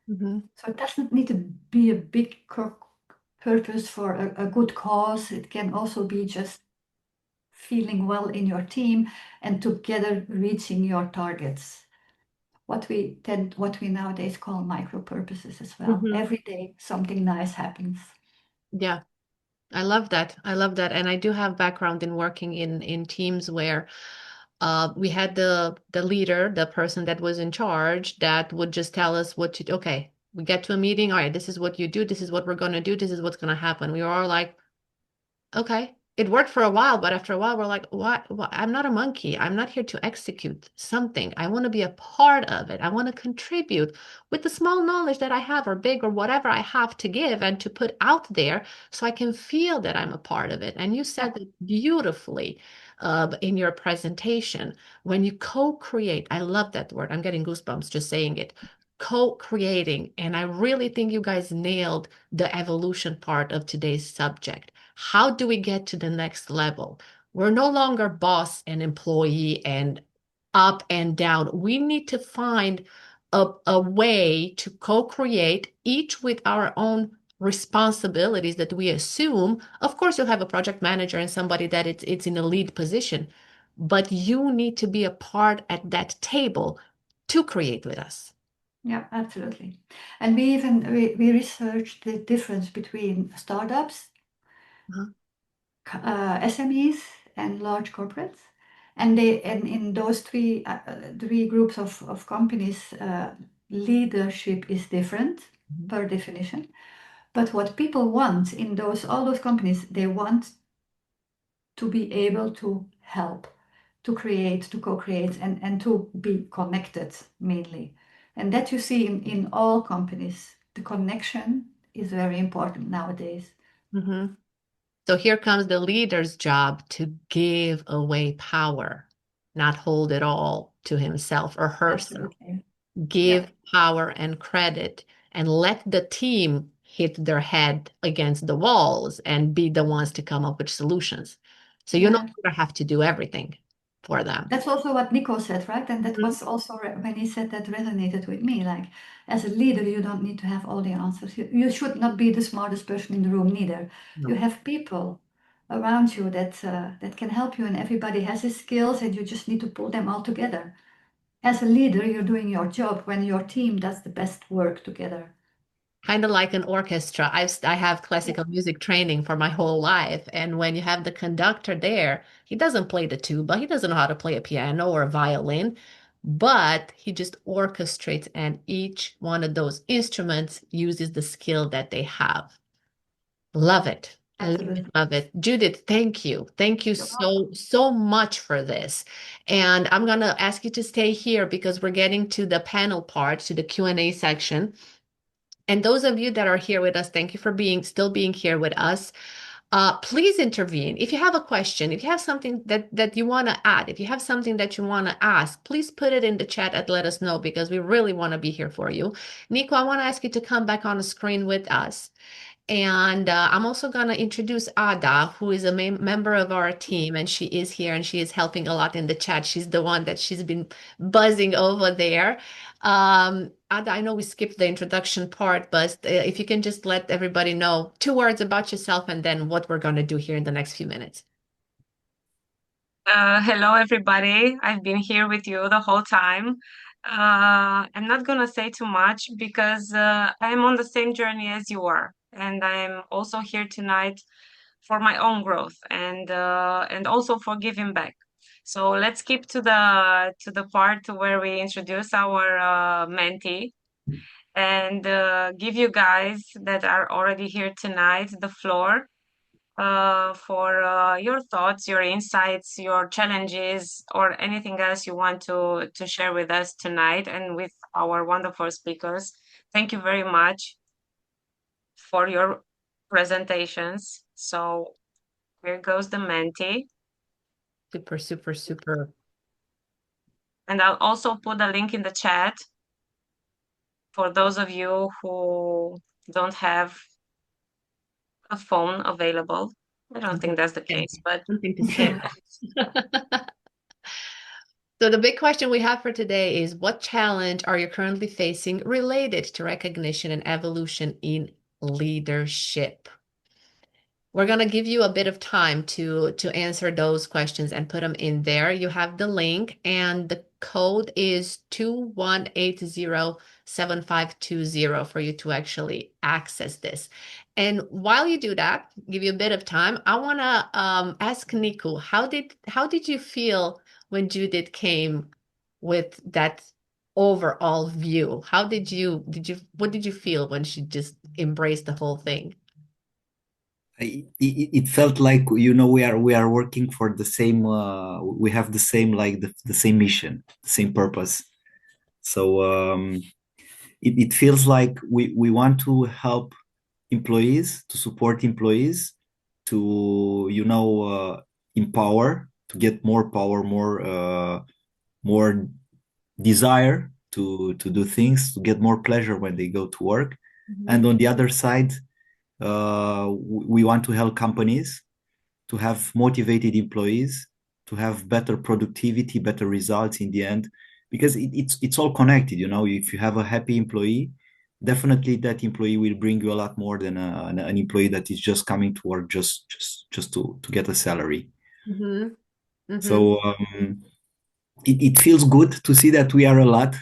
Mm-hmm. So it doesn't need to be a big purpose for a good cause. It can also be just feeling well in your team and together reaching your targets. What we nowadays call micro purposes as well. Mm-hmm. Every day something nice happens. Yeah, I love that. I love that. And I do have background in working in teams where we had the leader, the person that was in charge, that would just tell us what to do. Okay, we get to a meeting. All right, this is what you do. This is what we're going to do. This is what's going to happen. We were all like, okay. It worked for a while, but after a while, we're like, what? I'm not a monkey. I'm not here to execute something. I want to be a part of it. I want to contribute with the small knowledge that I have, or big, or whatever I have to give and to put out there, so I can feel that I'm a part of it. And you Yeah, said it beautifully in your presentation. When you co-create, I love that word. I'm getting goosebumps just saying it. Co-creating. And I really think you guys nailed the evolution part of today's subject. How do we get to the next level? We're no longer boss and employee and up and down. We need to find a way to co-create, each with our own responsibilities that we assume. Of course, you'll have a project manager and somebody that it's in a lead position, but you need to be a part at that table to create with us. yeah, absolutely. And we researched the difference between startups, Uh-huh. SMEs, and large corporates. And in those three groups of companies, leadership is different Mhm. per definition. But what people want in all those companies, they want to be able to help, to create, to co-create, and to be connected mainly. And that you see in all companies. The connection is very important nowadays. Mhm. So here comes the leader's job to give away power, not hold it all to himself or herself. Absolutely. Yeah, Give power and credit and let the team hit their head against the walls and be the ones to come up with solutions. So you no yeah. longer have to do everything for them. That's also what Nico said, right? And that Mhm. was also when he said that resonated with me. Like, as a leader, you don't need to have all the answers. You should not be the smartest person in the room neither. You No. have people around you that can help you, and everybody has his skills, and you just need to pull them all together. As a leader, you're doing your job when your team does the best work together. Kind of like an orchestra. I have Yeah, classical music training for my whole life, and when you have the conductor there, he doesn't play the tuba, he doesn't know how to play a piano or a violin, but he just orchestrates, and each one of those instruments uses the skill that they have. Love it. Love it, absolutely. love it. Judith, thank you. Thank you You're welcome. so much for this. And I'm going to ask you to stay here because we're getting to the panel part, to the Q&A section. And those of you that are here with us, thank you for still being here with us. Please intervene. If you have a question, if you have something that you want to add, if you have something that you want to ask, please put it in the chat and let us know, because we really want to be here for you. Nico, I want to ask you to come back on the screen with us. And I'm also going to introduce Ada, who is a member of our team, and she is here and she is helping a lot in the chat. She's the one that she's been buzzing over there. Ada, I know we skipped the introduction part, but if you can just let everybody know 2 words about yourself and then what we're going to do here in the next few minutes. Hello, everybody. I've been here with you the whole time. I'm not gonna say too much because I'm on the same journey as you are, and I'm also here tonight for my own growth and also for giving back. So let's keep to the part where we introduce our mentee and give you guys that are already here tonight the floor for your thoughts, your insights, your challenges, or anything else you want to share with us tonight and with our wonderful speakers. Thank you very much for your presentations. So here goes the Menti. Super, super, super. And I'll also put a link in the chat for those of you who don't have a phone available. I don't think that's the case, but Something to say. So the big question we have for today is, what challenge are you currently facing related to recognition and evolution in leadership? We're going to give you a bit of time to answer those questions and put them in there. You have the link, and the code is 21807520 for you to actually access this. And while you do that, give you a bit of time, I want to ask Nico, how did you feel when Judith came with that overall view? What did you feel when she just embraced the whole thing? It felt like, we are working for the same, we have the same, like the same mission, the same purpose. So it feels like we want to help employees, to support employees, to empower, to get more power, more desire to do things, to get more pleasure when they go to work. Mm-hmm. And on the other side, we want to help companies to have motivated employees, to have better productivity, better results in the end, because it's all connected. If you have a happy employee, definitely that employee will bring you a lot more than an employee that is just coming to work just to get a salary. Mm-hmm. Mm-hmm. So it feels good to see that we are a lot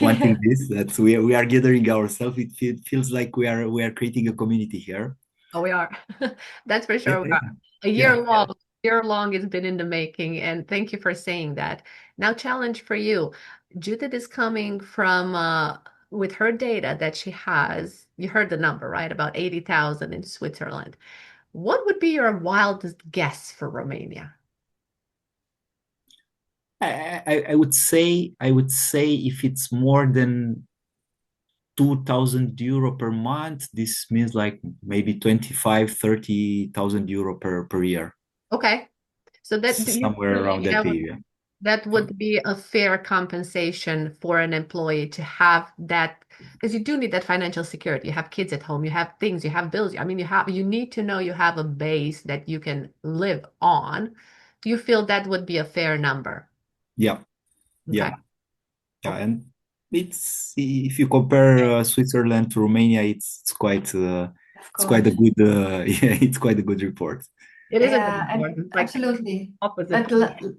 wanting this, that we are gathering ourselves. It feels like we are creating a community here. Oh, we are. That's for sure. We are. A year long it's been in the making, and thank you for saying that. Now, challenge for you. Judith is coming from with her data that she has. You heard the number, right? About 80,000 in Switzerland. What would be your wildest guess for Romania? I would say if it's more than 2,000 euro per month, this means like maybe 25,000-30,000 euro per year. Okay. So that somewhere around that area. That would be a fair compensation for an employee to have that, because you do need that financial security. You have kids at home, you have things, you have bills. I mean, you need to know you have a base that you can live on. Do you feel that would be a fair number? Yeah. Okay. Yeah. And if you compare Switzerland to Romania, it's quite a good it's quite a good report. It is a good report. It's like absolutely. opposite.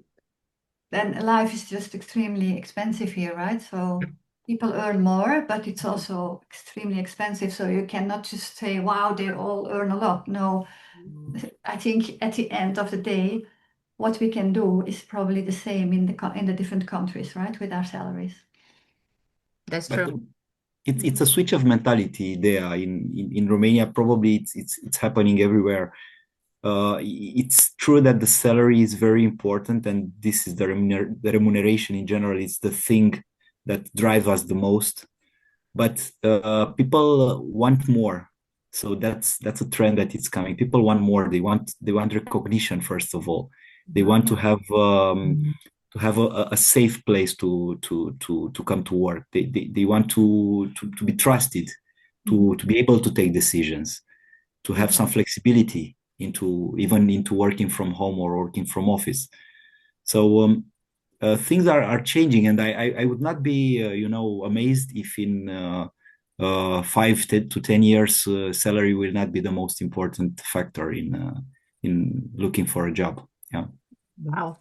Then life is just extremely expensive here, right? So people earn more, but it's also extremely expensive. So you cannot just say, wow, they all earn a lot. No, I think at the end of the day, what we can do is probably the same in the different countries, right, with our salaries. That's true. It's a switch of mentality there in Romania. Probably it's happening everywhere. It's true that the salary is very important, and this is the remuneration in general is the thing that drives us the most. But people want more, so that's a trend that is coming. People want more. They want recognition first of all. They want to have a safe place to come to work. They want to be trusted, to be able to take decisions, to have some flexibility into working from home or working from office. So things are changing, and I would not be amazed if in 5 to 10 years salary will not be the most important factor in looking for a job. Yeah. Wow.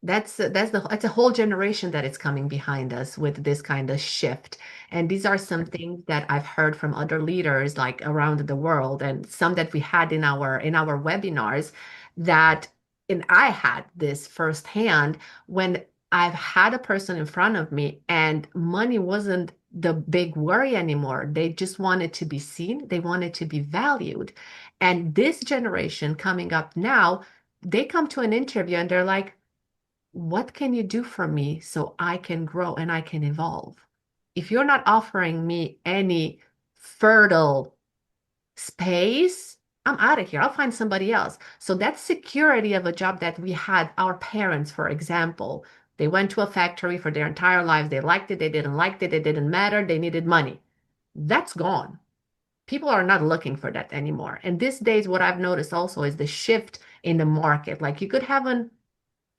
That's a whole generation that is coming behind us with this kind of shift. And these are some things that I've heard from other leaders like around the world, and some that we had in our webinars and I had this firsthand when I've had a person in front of me and money wasn't the big worry anymore. They just wanted to be seen. They wanted to be valued. And this generation coming up now, they come to an interview and they're like, what can you do for me so I can grow and I can evolve? If you're not offering me any fertile space, I'm out of here. I'll find somebody else. So that security of a job that we had, our parents, for example, they went to a factory for their entire lives. They liked it, they didn't like it, it didn't matter, they needed money. That's gone. People are not looking for that anymore. And these days, what I've noticed also is the shift in the market. Like you could have an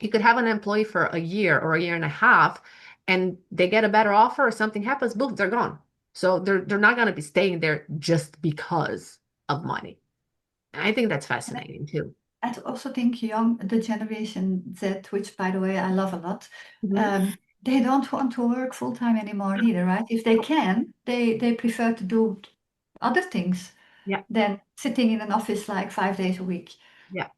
employee for a year or a year and a half, and they get a better offer or something happens, boom, they're gone. So they're not going to be staying there just because of money. And I think that's fascinating too. I also think the generation Z, which by the way I love a lot, Mhm. they don't want to work full time anymore either, right? If they can, they prefer to do other things Yeah, than sitting in an office like 5 days a week. yeah,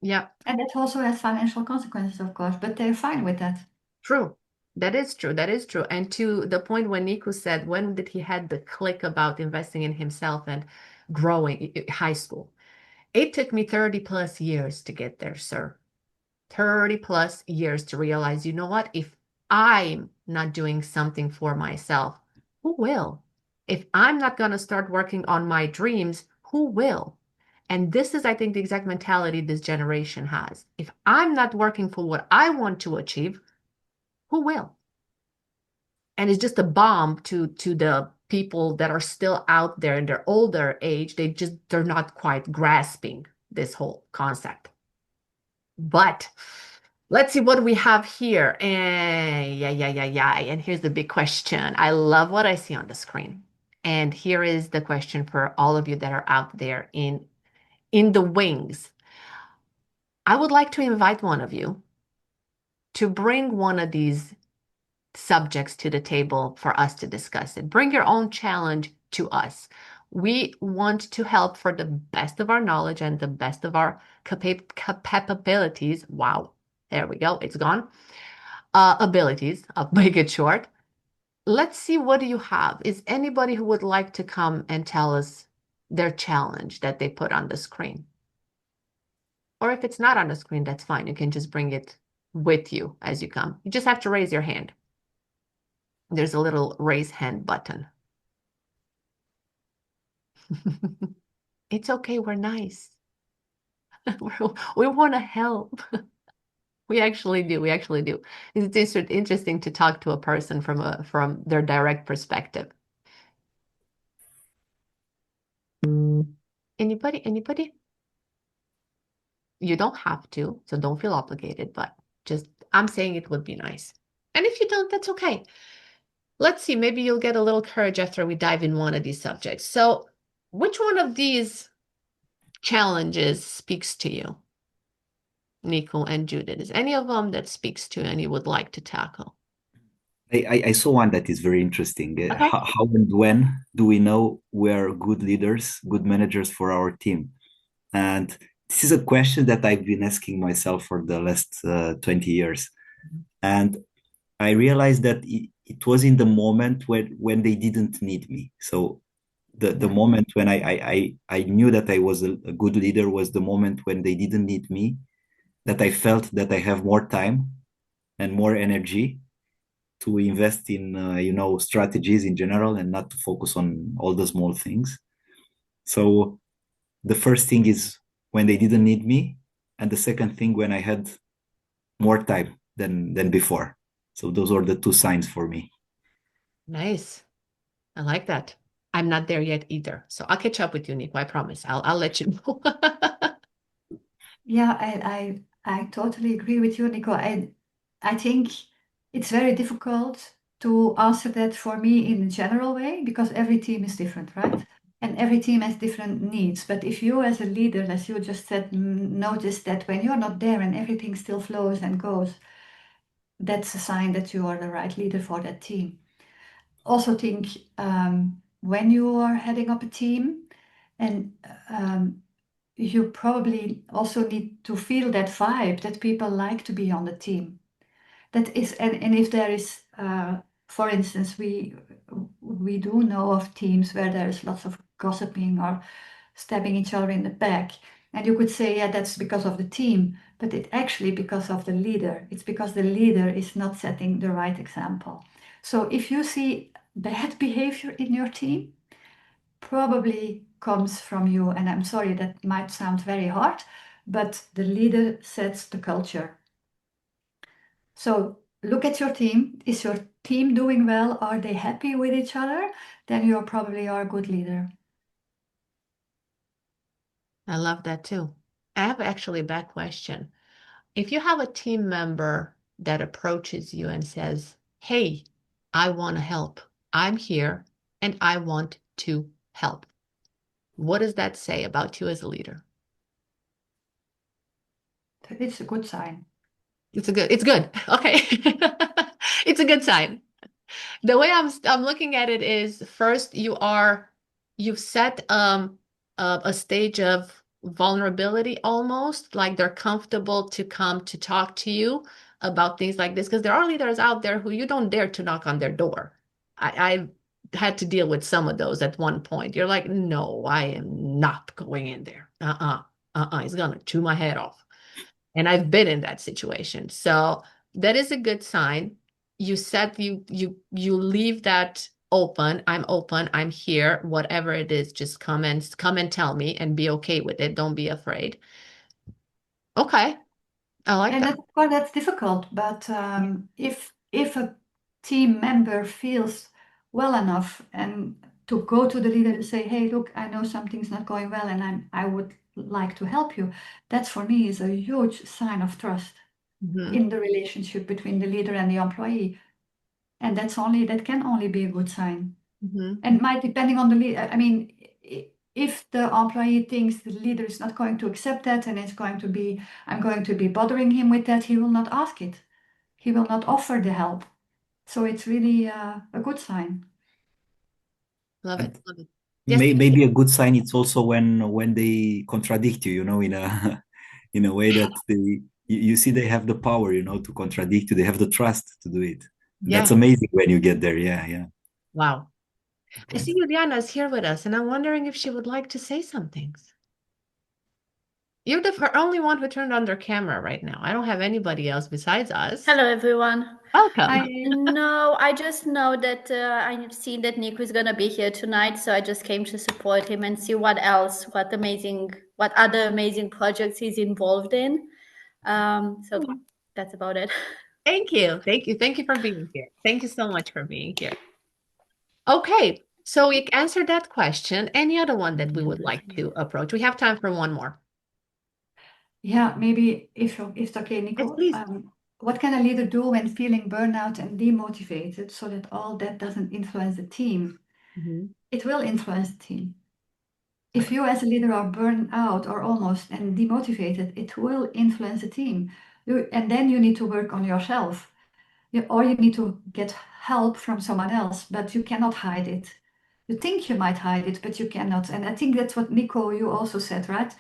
yeah. And that also has financial consequences, of course, but they're fine with that. True. That is true. That is true. And to the point when Nico said, when did he had the click about investing in himself and growing high school? It took me 30 plus years to get there, sir. 30 plus years to realize, you know what? If I'm not doing something for myself, who will? If I'm not going to start working on my dreams, who will? And this is, I think, the exact mentality this generation has. If I'm not working for what I want to achieve, who will? And it's just a bomb to the people that are still out there in their older age. They're not quite grasping this whole concept. But let's see what we have here. And yeah. And here's the big question. I love what I see on the screen. And here is the question for all of you that are out there in the wings. I would like to invite one of you to bring one of these subjects to the table for us to discuss it. Bring your own challenge to us. We want to help for the best of our knowledge and the best of our capabilities. Wow, there we go. It's gone. Abilities. I'll make it short. Let's see, what do you have? Is anybody who would like to come and tell us their challenge that they put on the screen? Or if it's not on the screen, that's fine. You can just bring it with you as you come. You just have to raise your hand. There's a little raise hand button. It's okay. We're nice. We want to help. We actually do. We actually do. It's interesting to talk to a person from their direct perspective. Anybody? Anybody? You don't have to, so don't feel obligated, but just I'm saying it would be nice. And if you don't, that's okay. Let's see, maybe you'll get a little courage after we dive in one of these subjects. So, which one of these challenges speaks to you, Nico and Judith? Is any of them that speaks to you and you would like to tackle? I saw one that is very interesting. Okay. How and when do we know we are good leaders, good managers for our team? And this is a question that I've been asking myself for the last 20 years. And I realized that it was in the moment when they didn't need me. So the moment when I knew that I was a good leader was the moment when they didn't need me, that I felt that I have more time and more energy to invest in strategies in general and not to focus on all the small things. So the first thing is when they didn't need me, and the second thing when I had more time than before. So those are the two signs for me. Nice. I like that. I'm not there yet either. So I'll catch up with you, Nico. I promise. I'll let you know. Yeah, I totally agree with you, Nico. I think it's very difficult to answer that for me in a general way because every team is different, right? And every team has different needs. But if you, as a leader, as you just said, notice that when you're not there and everything still flows and goes, that's a sign that you are the right leader for that team. Also, think when you are heading up a team, and you probably also need to feel that vibe that people like to be on the team. That is, and if there is For instance, we do know of teams where there is lots of gossiping or stabbing each other in the back. And you could say, yeah, that's because of the team, but it's actually because of the leader. It's because the leader is not setting the right example. So if you see bad behavior in your team, probably comes from you. And I'm sorry, that might sound very hard, but the leader sets the culture. So look at your team. Is your team doing well? Are they happy with each other? Then you probably are a good leader. I love that too. I have actually a bad question. If you have a team member that approaches you and says, "Hey, I want to help. I'm here and I want to help." What does that say about you as a leader? It's a good sign. It's good. Okay. It's a good sign. The way I'm looking at it is first you've set a stage of vulnerability almost like they're comfortable to come to talk to you about things like this because there are leaders out there who you don't dare to knock on their door. I had to deal with some of those at one point. You're like, no, I am not going in there. It's gonna chew my head off. And I've been in that situation. So that is a good sign. You said you leave that open. I'm open. I'm here. Whatever it is, just come and tell me and be okay with it. Don't be afraid. Okay. I like And that. of course, that's difficult. But if a team member feels well enough and to go to the leader and say, "Hey, look, I know something's not going well, and I would like to help you," that for me is a huge sign of trust Mhm, in the relationship between the leader and the employee. And that can only be a good sign. mhm. And might depending on the leader. I mean, if the employee thinks the leader is not going to accept that and I'm going to be bothering him with that, he will not ask it. He will not offer the help. So it's really a good sign. Love it. And Love it. Yes. maybe a good sign it's also when they contradict you, in a in a way that you see they have the power, to contradict you. They have the trust to do it. And that's Yeah. amazing when you get there. Yeah, yeah. Wow. I Okay. see Juliana's here with us, and I'm wondering if she would like to say some things. You're the only one who turned on their camera right now. I don't have anybody else besides us. Hello, everyone. Welcome. I just know that I've seen that Nico is gonna be here tonight, so I just came to support him and see what other amazing projects he's involved in. So that's about it. Thank you. Thank you. Thank you for being here. Thank you so much for being here. Okay, so we answered that question. Any other one that we would like to approach? We have time for one more. Yeah, maybe if it's okay, Yes, Nicole. please. What can a leader do when feeling burnout and demotivated so that all that doesn't influence the team? Mhm. It will influence the team. If Okay. you as a leader are burned out or almost and demotivated, it will influence the team. And then you need to work on yourself. Or you need to get help from someone else, but you cannot hide it. You think you might hide it, but you cannot. And I think that's what Nico, you also said, right?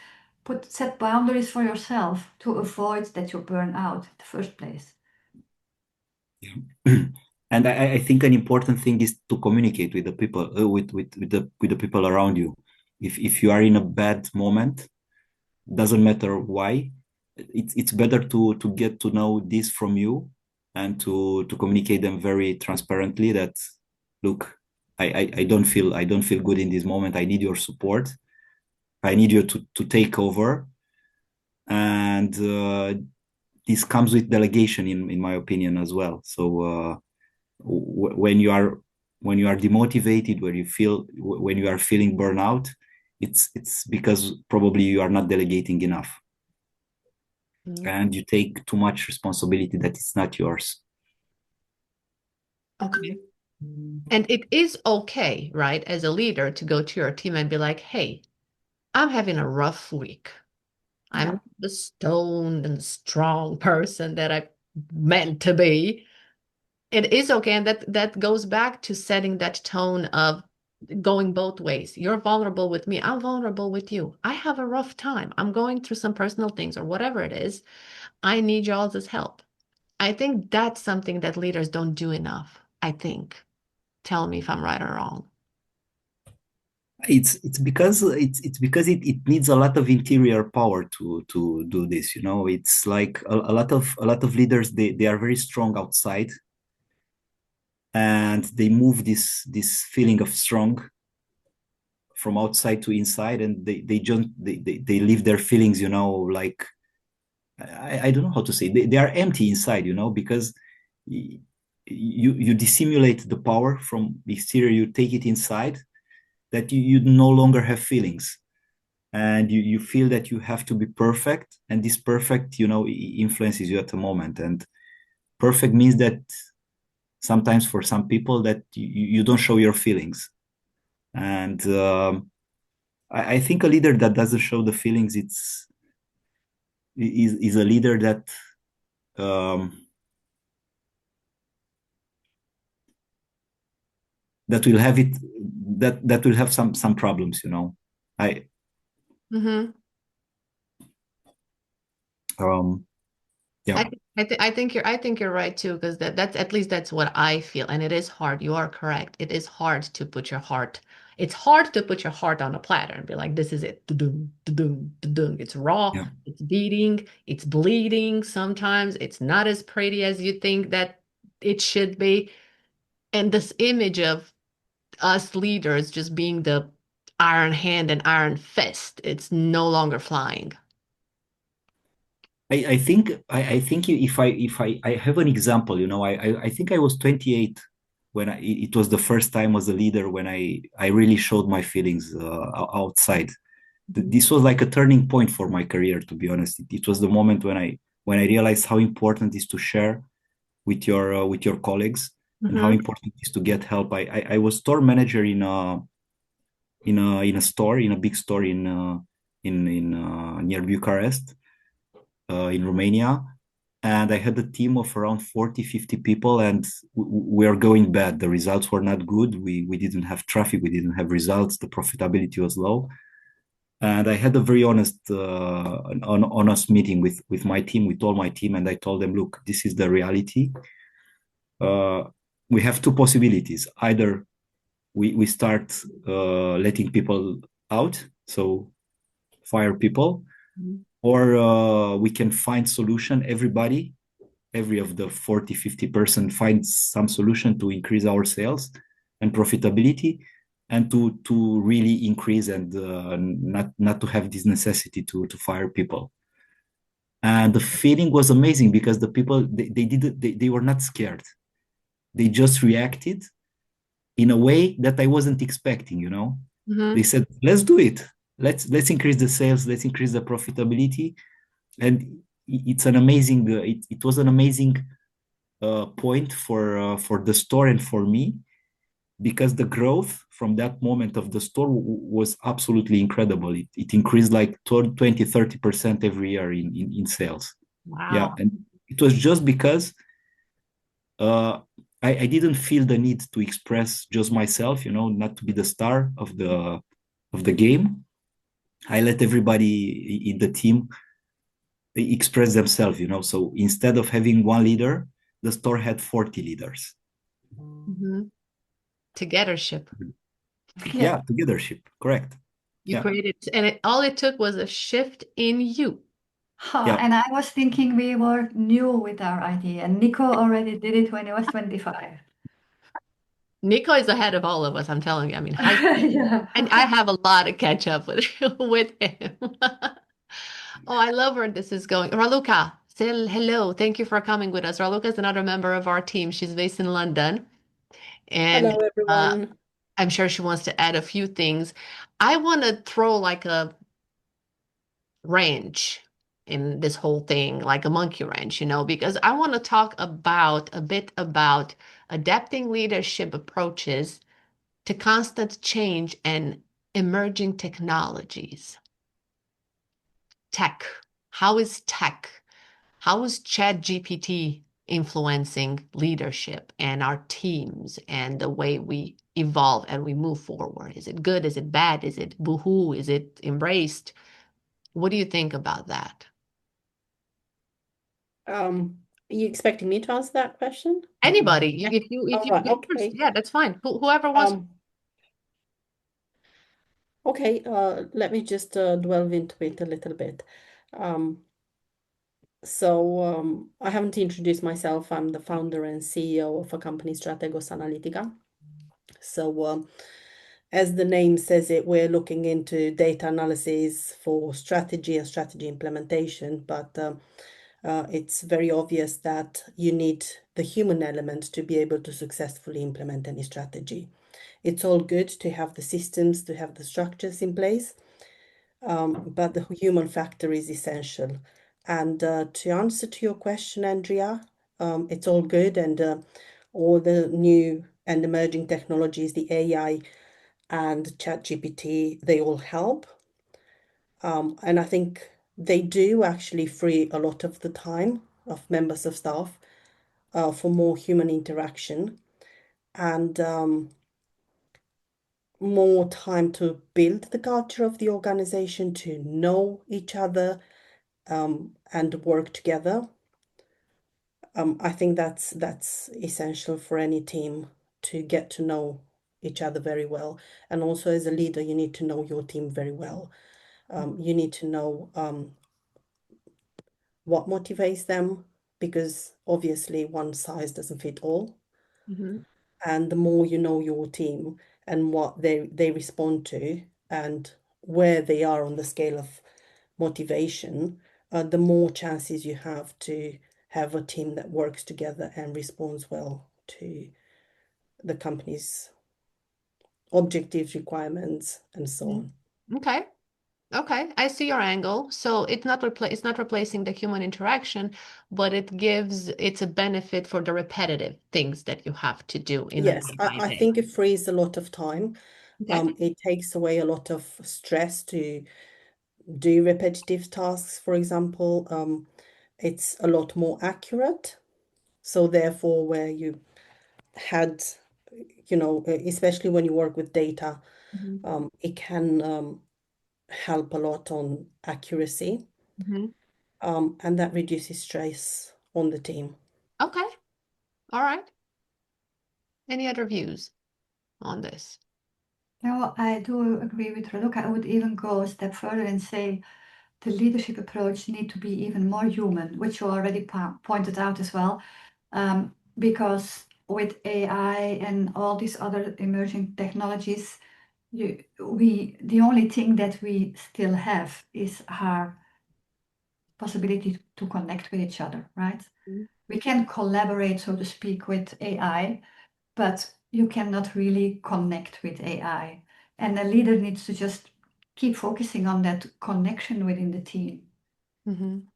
Set boundaries for yourself to avoid that you burn out in the first place. Yeah. And I think an important thing is to communicate with the people, with the people around you. If you are in a bad moment, doesn't matter why, it's better to get to know this from you and to communicate them very transparently that, look, I don't feel good in this moment. I need your support. I need you to take over. And this comes with delegation, in my opinion, as well. So when you are demotivated, when you are feeling burnout, it's because probably you are not delegating enough Mhm. and you take too much responsibility that it's not yours. Okay. And it is okay, right, as a leader to go to your team and be like, hey, I'm having a rough week. I'm Yeah. not the stoned and strong person that I meant to be. It is okay. And that goes back to setting that tone of going both ways. You're vulnerable with me. I'm vulnerable with you. I have a rough time. I'm going through some personal things or whatever it is. I need y'all's help. I think that's something that leaders don't do enough. I think. Tell me if I'm right or wrong. It's because it needs a lot of interior power to do this. It's like a lot of leaders, they are very strong outside, and they move this feeling of strong from outside to inside, and they leave their feelings, like I don't know how to say, they are empty inside, because you dissimulate the power from the exterior, you take it inside, that you no longer have feelings, and you feel that you have to be perfect, and this perfect, influences you at the moment. And perfect means that sometimes for some people that you don't show your feelings. And I think a leader that doesn't show the feelings, is a leader that that will have it that will have some problems. I Mm-hmm. Yeah. I think you're right too, because that's at least that's what I feel, and it is hard. You are correct. It is hard to put your heart. It's hard to put your heart on a platter and be like, this is it. Da-dum, da-dum, da-dum. It's raw. Yeah. It's beating. It's bleeding. Sometimes it's not as pretty as you think that it should be. And this image of us leaders just being the iron hand and iron fist, it's no longer flying. I think if I have an example, I think I was 28 when it was the first time as a leader when I really showed my feelings outside. This was like a turning point for my career, to be honest. It was the moment when I realized how important it is to share with your colleagues, and how Mm-hmm. important it is to get help. I was store manager in a store, in a big store in near Bucharest, in Romania. And I had a team of around 40-50 people, and we are going bad. The results were not good. We didn't have traffic, we didn't have results, the profitability was low. And I had a very honest meeting with my team, with all my team, and I told them, look, this is the reality. We have two possibilities. Either we start letting people out, so fire people, or we can find solution. Every of the 40-50% finds some solution to increase our sales and profitability, and to really increase, and not to have this necessity to fire people. And the feeling was amazing, because the people, they were not scared. They just reacted in a way that I wasn't expecting. Mm-hmm. They said, let's do it. Let's increase the sales, let's increase the profitability. And it was an amazing point for the store and for me, because the growth from that moment of the store was absolutely incredible. It increased like 20-30% every year in sales. Yeah. Wow. And it was just because I didn't feel the need to express just myself, not to be the star of the game. I let everybody in the team express themselves. So instead of having one leader, the store had 40 leaders. Mm-hmm. Togethership. Yeah, togethership, correct. You Yeah. created, and all it took was a shift in you. Yeah. And I was thinking we were new with our idea, and Nico already did it when he was 25. Nico is ahead of all of us, I'm telling you. I mean, Yeah. and I have a lot to catch up with with him. Oh, I love where this is going. Raluca, say hello. Thank you for coming with us. Raluca is another member of our team. She's based in London, and Hello, everyone. I'm sure she wants to add a few things. I want to throw like a wrench in this whole thing, like a monkey wrench, because I want to talk a bit about adapting leadership approaches to constant change and emerging technologies. Tech. How is tech? How is ChatGPT influencing leadership and our teams and the way we evolve and we move forward? Is it good? Is it bad? Is it boohoo? Is it embraced? What do you think about that? Are you expecting me to answer that question? Anybody, if you All right, go first, okay. yeah, that's fine. Whoever wants. Okay, let me just delve into it a little bit. I haven't introduced myself. I'm the founder and CEO of a company, Strategos Analytica. As the name says it, we're looking into data analysis for strategy and strategy implementation, but it's very obvious that you need the human element to be able to successfully implement any strategy. It's all good to have the systems, to have the structures in place, but the human factor is essential. And to answer to your question, Andrea, it's all good, and all the new and emerging technologies, the AI and ChatGPT, they all help. And I think they do actually free a lot of the time of members of staff for more human interaction and more time to build the culture of the organization, to know each other and work together. I think that's essential for any team to get to know each other very well. And also as a leader, you need to know your team very well. You need to know what motivates them, because obviously one size doesn't fit all. And the more you know your team and what they respond to and where they are on the scale of motivation, the more chances you have to have a team that works together and responds well to the company's objectives, requirements, and so on. Okay. Okay, I see your angle. So it's not replacing the human interaction, but it's a benefit for the repetitive things that you have to do in a Yes, day by I day. think it frees a lot of time. Okay. It takes away a lot of stress to do repetitive tasks, for example. It's a lot more accurate. So therefore, where you had, especially when you work with data, it can help a lot on accuracy, and that reduces stress on the team. Okay. All right. Any other views on this? No, I do agree with Raluca. I would even go a step further and say the leadership approach need to be even more human, which you already pointed out as well. Because with AI and all these other emerging technologies, the only thing that we still have is our possibility to connect with each other, right? We can collaborate, so to speak, with AI, but you cannot really connect with AI. And a leader needs to just keep focusing on that connection within the team, in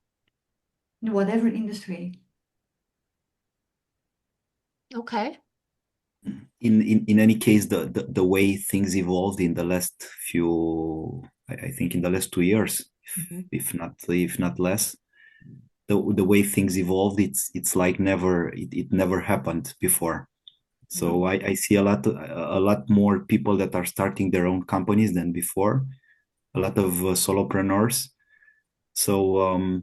whatever industry. Okay. In any case, the way things evolved in the last few, I think in the last 2 years, if not less, the way things evolved, it's like it never happened before. So I see a lot more people that are starting their own companies than before, a lot of solopreneurs. So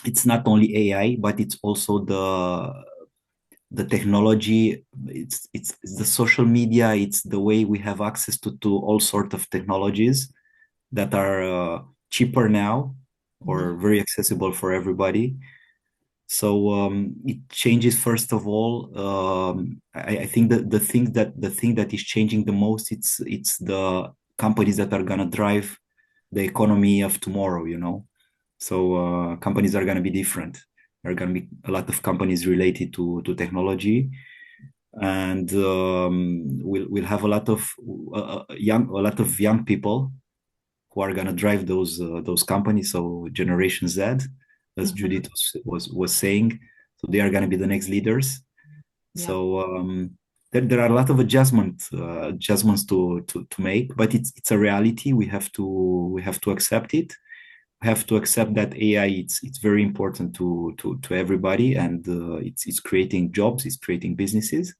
it's not only AI, but it's also the technology. It's the social media. It's the way we have access to all sorts of technologies that are cheaper now or very accessible for everybody. So it changes. First of all, I think that the thing that is changing the most, it's the companies that are gonna drive the economy of tomorrow. So companies are gonna be different. There are gonna be a lot of companies related to technology, and we'll have a lot of young people who are gonna drive those companies. So Generation Z, as Judith was saying, so they are gonna be the next leaders. Yeah. So there are a lot of adjustments to make, but it's a reality. We have to accept it. We have to accept that AI it's very important to everybody, and it's creating jobs, it's creating businesses.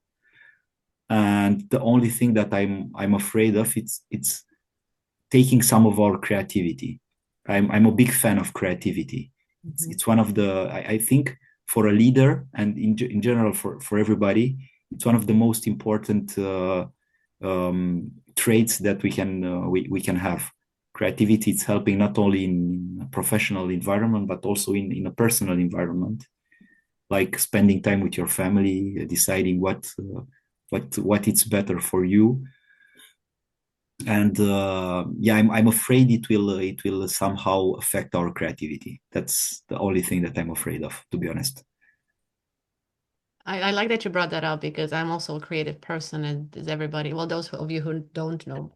And the only thing that I'm afraid of, it's taking some of our creativity. I'm a big fan of creativity. It's one of the I think for a leader and in general for everybody, it's one of the most important traits that we can have. Creativity is helping not only in a professional environment, but also in a personal environment, like spending time with your family, deciding what it's better for you. And I'm afraid it will somehow affect our creativity. That's the only thing that I'm afraid of, to be honest. I like that you brought that up because I'm also a creative person, and as everybody, well, those of you who don't know,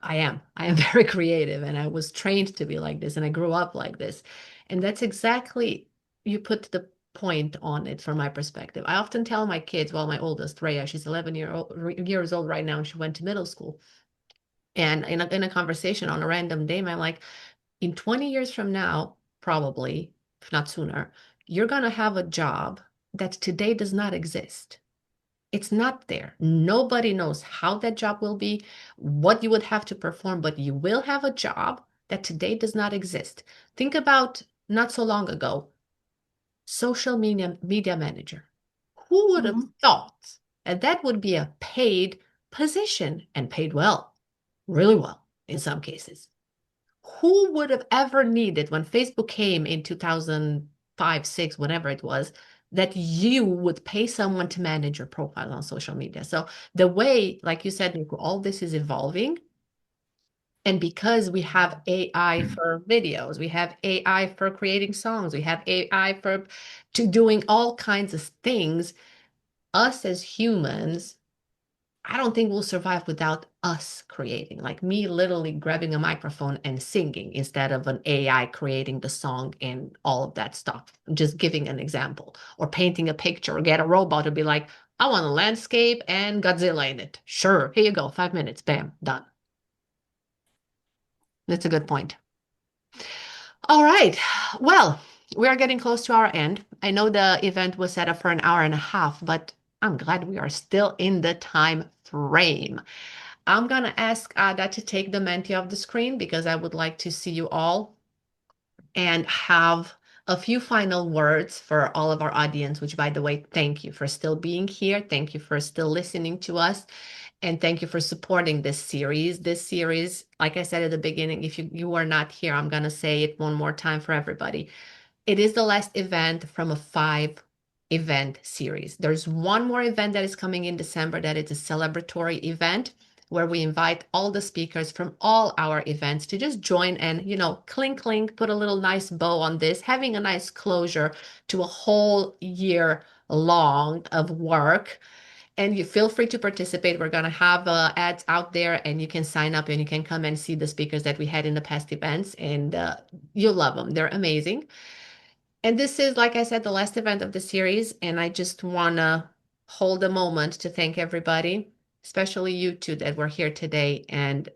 I am very creative, and I was trained to be like this, and I grew up like this. And that's exactly, you put the point on it from my perspective. I often tell my kids, well, my oldest, Rhea, she's 11 years old right now, and she went to middle school. And in a conversation on a random day, I'm like, in 20 years from now, probably, if not sooner, you're going to have a job that today does not exist. It's not there. Nobody knows how that job will be, what you would have to perform, but you will have a job that today does not exist. Think about not so long ago, social media manager. Who would have thought that would be a paid position and paid well, really well in some cases? Who would have ever needed when Facebook came in 2005, 6, whatever it was, that you would pay someone to manage your profile on social media? So the way, like you said, Nico, all this is evolving. And because we have AI for videos, we have AI for creating songs, we have AI for doing all kinds of things, us as humans, I don't think we'll survive without us creating, like me literally grabbing a microphone and singing instead of an AI creating the song and all of that stuff. I'm just giving an example. Or painting a picture, or get a robot to be like, I want a landscape and Godzilla in it. Sure, here you go, 5 minutes, bam, done. That's a good point. All right, well, we are getting close to our end. I know the event was set up for an hour and a half, but I'm glad we are still in the time frame. I'm going to ask Ada to take the Menti off the screen because I would like to see you all and have a few final words for all of our audience, which, by the way, thank you for still being here. Thank you for still listening to us. And thank you for supporting this series. This series, like I said at the beginning, if you are not here, I'm going to say it one more time for everybody. It is the last event from a 5-event series. There's one more event that is coming in December that is a celebratory event where we invite all the speakers from all our events to just join and, clink, clink, put a little nice bow on this, having a nice closure to a whole year long of work. And you feel free to participate. We're going to have ads out there, and you can sign up and you can come and see the speakers that we had in the past events, and you'll love them. They're amazing. And this is, like I said, the last event of the series, and I just want to hold a moment to thank everybody, especially you two that were here today and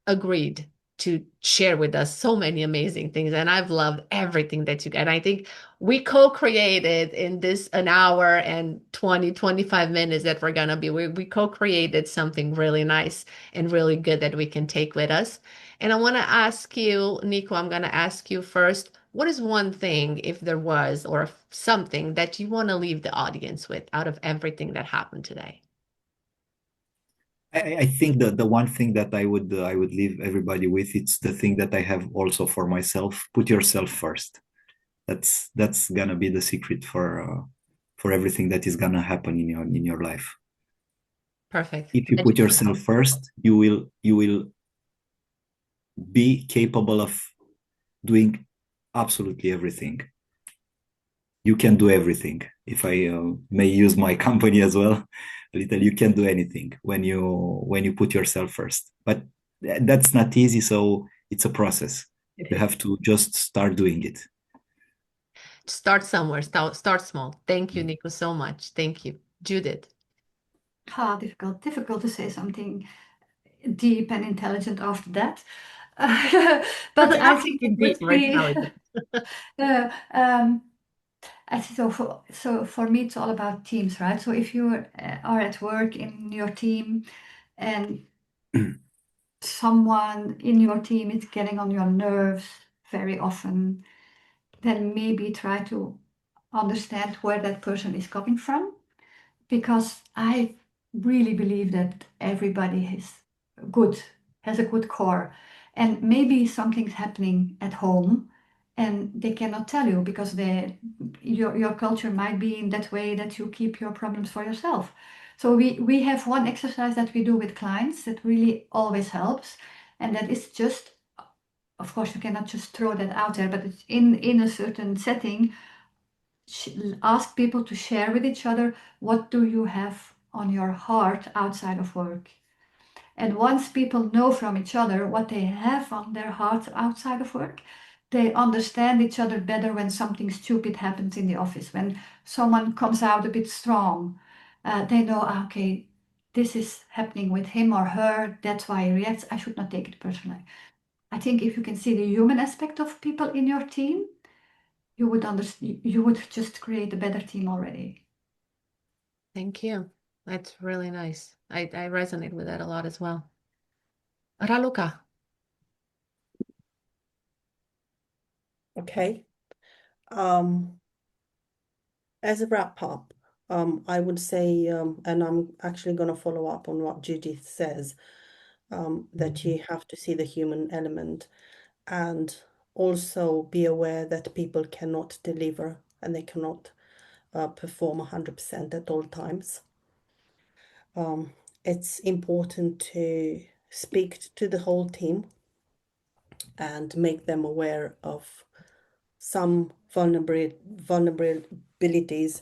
agreed to share with us so many amazing things. And I've loved everything that you got. And I think we co-created in this an hour and 25 minutes that we're going to be, we co-created something really nice and really good that we can take with us. And I want to ask you, Nico, I'm going to ask you first, what is one thing, if there was, or something that you want to leave the audience with out of everything that happened today? I think the one thing that I would leave everybody with, it's the thing that I have also for myself: put yourself first. That's gonna be the secret for everything that is gonna happen in your life. Perfect. If you put yourself first, you will be capable of doing absolutely everything. You can do everything. If I may use my company as well, a little, you can do anything when you put yourself first. But that's not easy, so it's a process. You have to just start doing it. Start somewhere. Start small. Thank you, Nico, so much. Thank you. Judith. Difficult to say something deep and intelligent after that. But I think it would be I think so for me it's all about teams, right? So if you are at work in your team and someone in your team is getting on your nerves very often, then maybe try to understand where that person is coming from, because I really believe that everybody has a good core, and maybe something's happening at home and they cannot tell you because your culture might be in that way that you keep your problems for yourself. So we have one exercise that we do with clients that really always helps, and that is just, of course you cannot just throw that out there, but it's in a certain setting. Ask people to share with each other, what do you have on your heart outside of work? And once people know from each other what they have on their heart outside of work, they understand each other better when something stupid happens in the office, when someone comes out a bit strong. They know, okay, this is happening with him or her, that's why he reacts. I should not take it personally. I think if you can see the human aspect of people in your team, you would understand, you would just create a better team already. Thank you. That's really nice. I resonate with that a lot as well. Raluca. Okay. As a wrap up, I would say, and I'm actually going to follow up on what Judith says, that you have to see the human element and also be aware that people cannot deliver and they cannot perform 100% at all times. It's important to speak to the whole team and make them aware of some vulnerabilities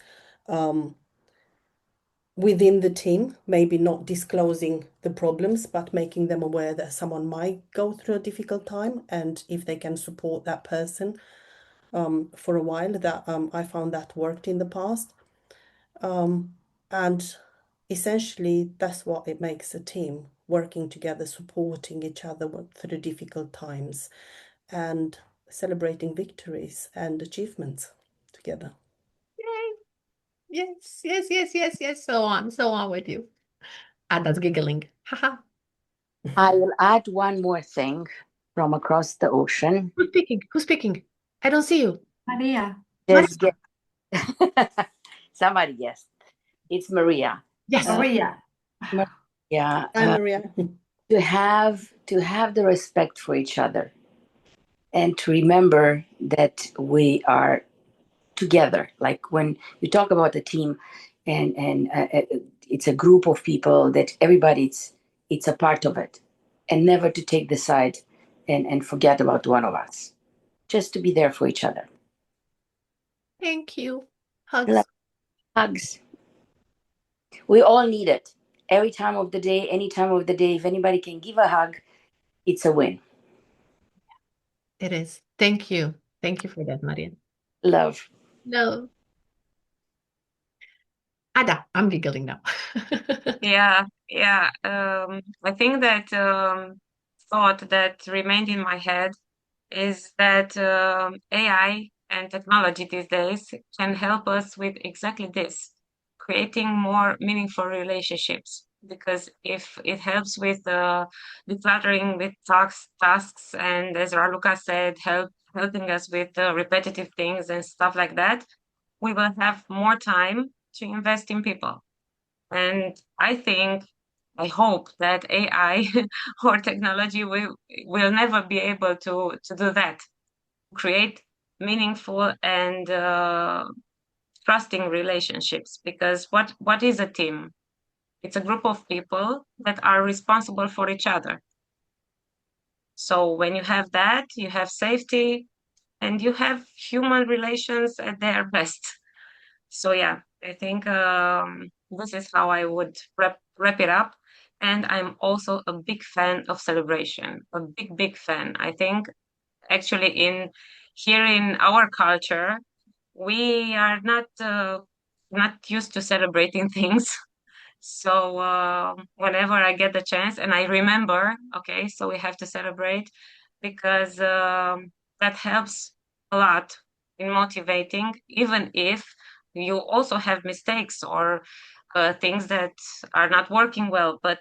within the team, maybe not disclosing the problems, but making them aware that someone might go through a difficult time, and if they can support that person for a while, that I found that worked in the past. And essentially, that's what it makes a team, working together, supporting each other through difficult times, and celebrating victories and achievements together. Yay. Yes, yes, yes, yes, yes. So on with you. Ada's giggling. Haha. I will add one more thing from across the ocean. Who's speaking? Who's speaking? I don't see you. Maria. Just get somebody guessed. It's Maria. Yes. Maria. Yeah. Hi, Maria. To have the respect for each other and to remember that we are together. Like when you talk about a team and it's a group of people that everybody's it's a part of it, and never to take the side and forget about one of us, just to be there for each other. Thank you. Hugs. Hugs. We all need it. Every time of the day, any time of the day, if anybody can give a hug, it's a win. It is. Thank you. Thank you for that, Maria. Love. No. Ada, I'm giggling now. Yeah. I think that thought that remained in my head is that AI and technology these days can help us with exactly this, creating more meaningful relationships. Because if it helps with decluttering with tasks, and as Raluca said, helping us with repetitive things and stuff like that, we will have more time to invest in people. And I hope that AI or technology will never be able to do that, create meaningful and trusting relationships. Because what is a team? It's a group of people that are responsible for each other. So when you have that, you have safety and you have human relations at their best. So yeah, I think this is how I would wrap it up. And I'm also a big fan of celebration, a big fan. I think actually here in our culture, we are not used to celebrating things. So whenever I get the chance and I remember, okay, so we have to celebrate, because that helps a lot in motivating, even if you also have mistakes or things that are not working well. But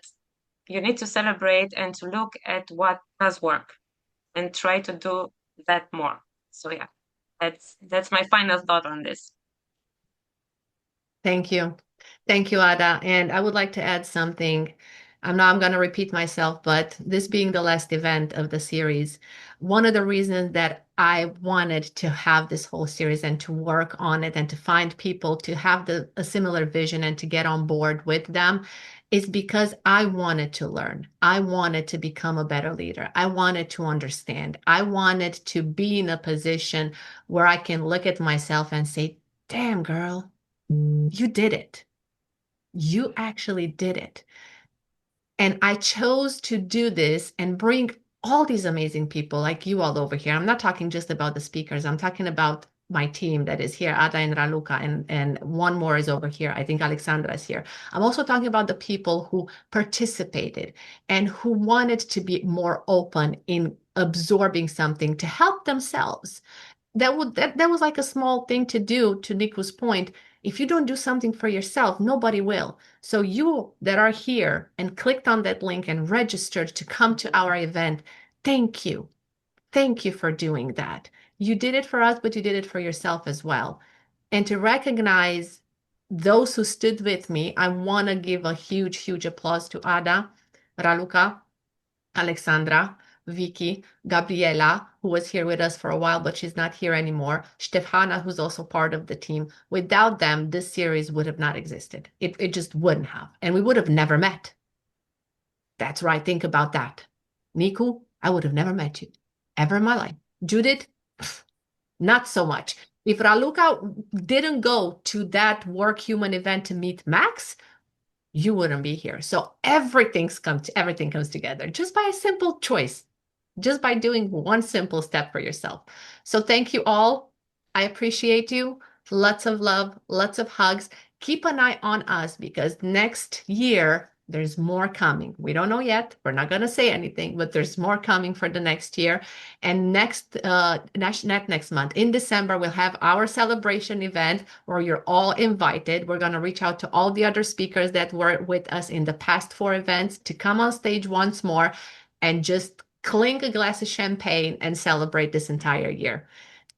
you need to celebrate and to look at what does work and try to do that more. So yeah, that's my final thought on this. Thank you. Thank you, Ada. And I would like to add something. I'm going to repeat myself, but this being the last event of the series, one of the reasons that I wanted to have this whole series and to work on it and to find people to have a similar vision and to get on board with them is because I wanted to learn. I wanted to become a better leader. I wanted to understand. I wanted to be in a position where I can look at myself and say, damn, girl, you did it. You actually did it. And I chose to do this and bring all these amazing people like you all over here. I'm not talking just about the speakers. I'm talking about my team that is here, Ada and Raluca, and one more is over here. I think Alexandra is here. I'm also talking about the people who participated and who wanted to be more open in absorbing something to help themselves. That was like a small thing to do, to Nico's point. If you don't do something for yourself, nobody will. So you that are here and clicked on that link and registered to come to our event, thank you. Thank you for doing that. You did it for us, but you did it for yourself as well. And to recognize those who stood with me, I want to give a huge, huge applause to Ada, Raluca, Alexandra, Vicky, Gabriela, who was here with us for a while, but she's not here anymore. Stefana, who's also part of the team. Without them, this series would have not existed. It just wouldn't have. And we would have never met. That's right. Think about that. Nico, I would have never met you ever in my life. Judith, not so much. If Raluca didn't go to that Work Human event to meet Max, you wouldn't be here. So everything comes together just by a simple choice, just by doing one simple step for yourself. So thank you all. I appreciate you. Lots of love, lots of hugs. Keep an eye on us because next year there's more coming. We don't know yet. We're not going to say anything, but there's more coming for the next year. And next month in December, we'll have our celebration event where you're all invited. We're going to reach out to all the other speakers that were with us in the past 4 events to come on stage once more and just clink a glass of champagne and celebrate this entire year.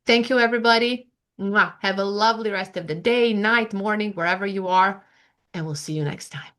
Thank you, everybody. Mwah. Have a lovely rest of the day, night, morning, wherever you are, and we'll see you next time.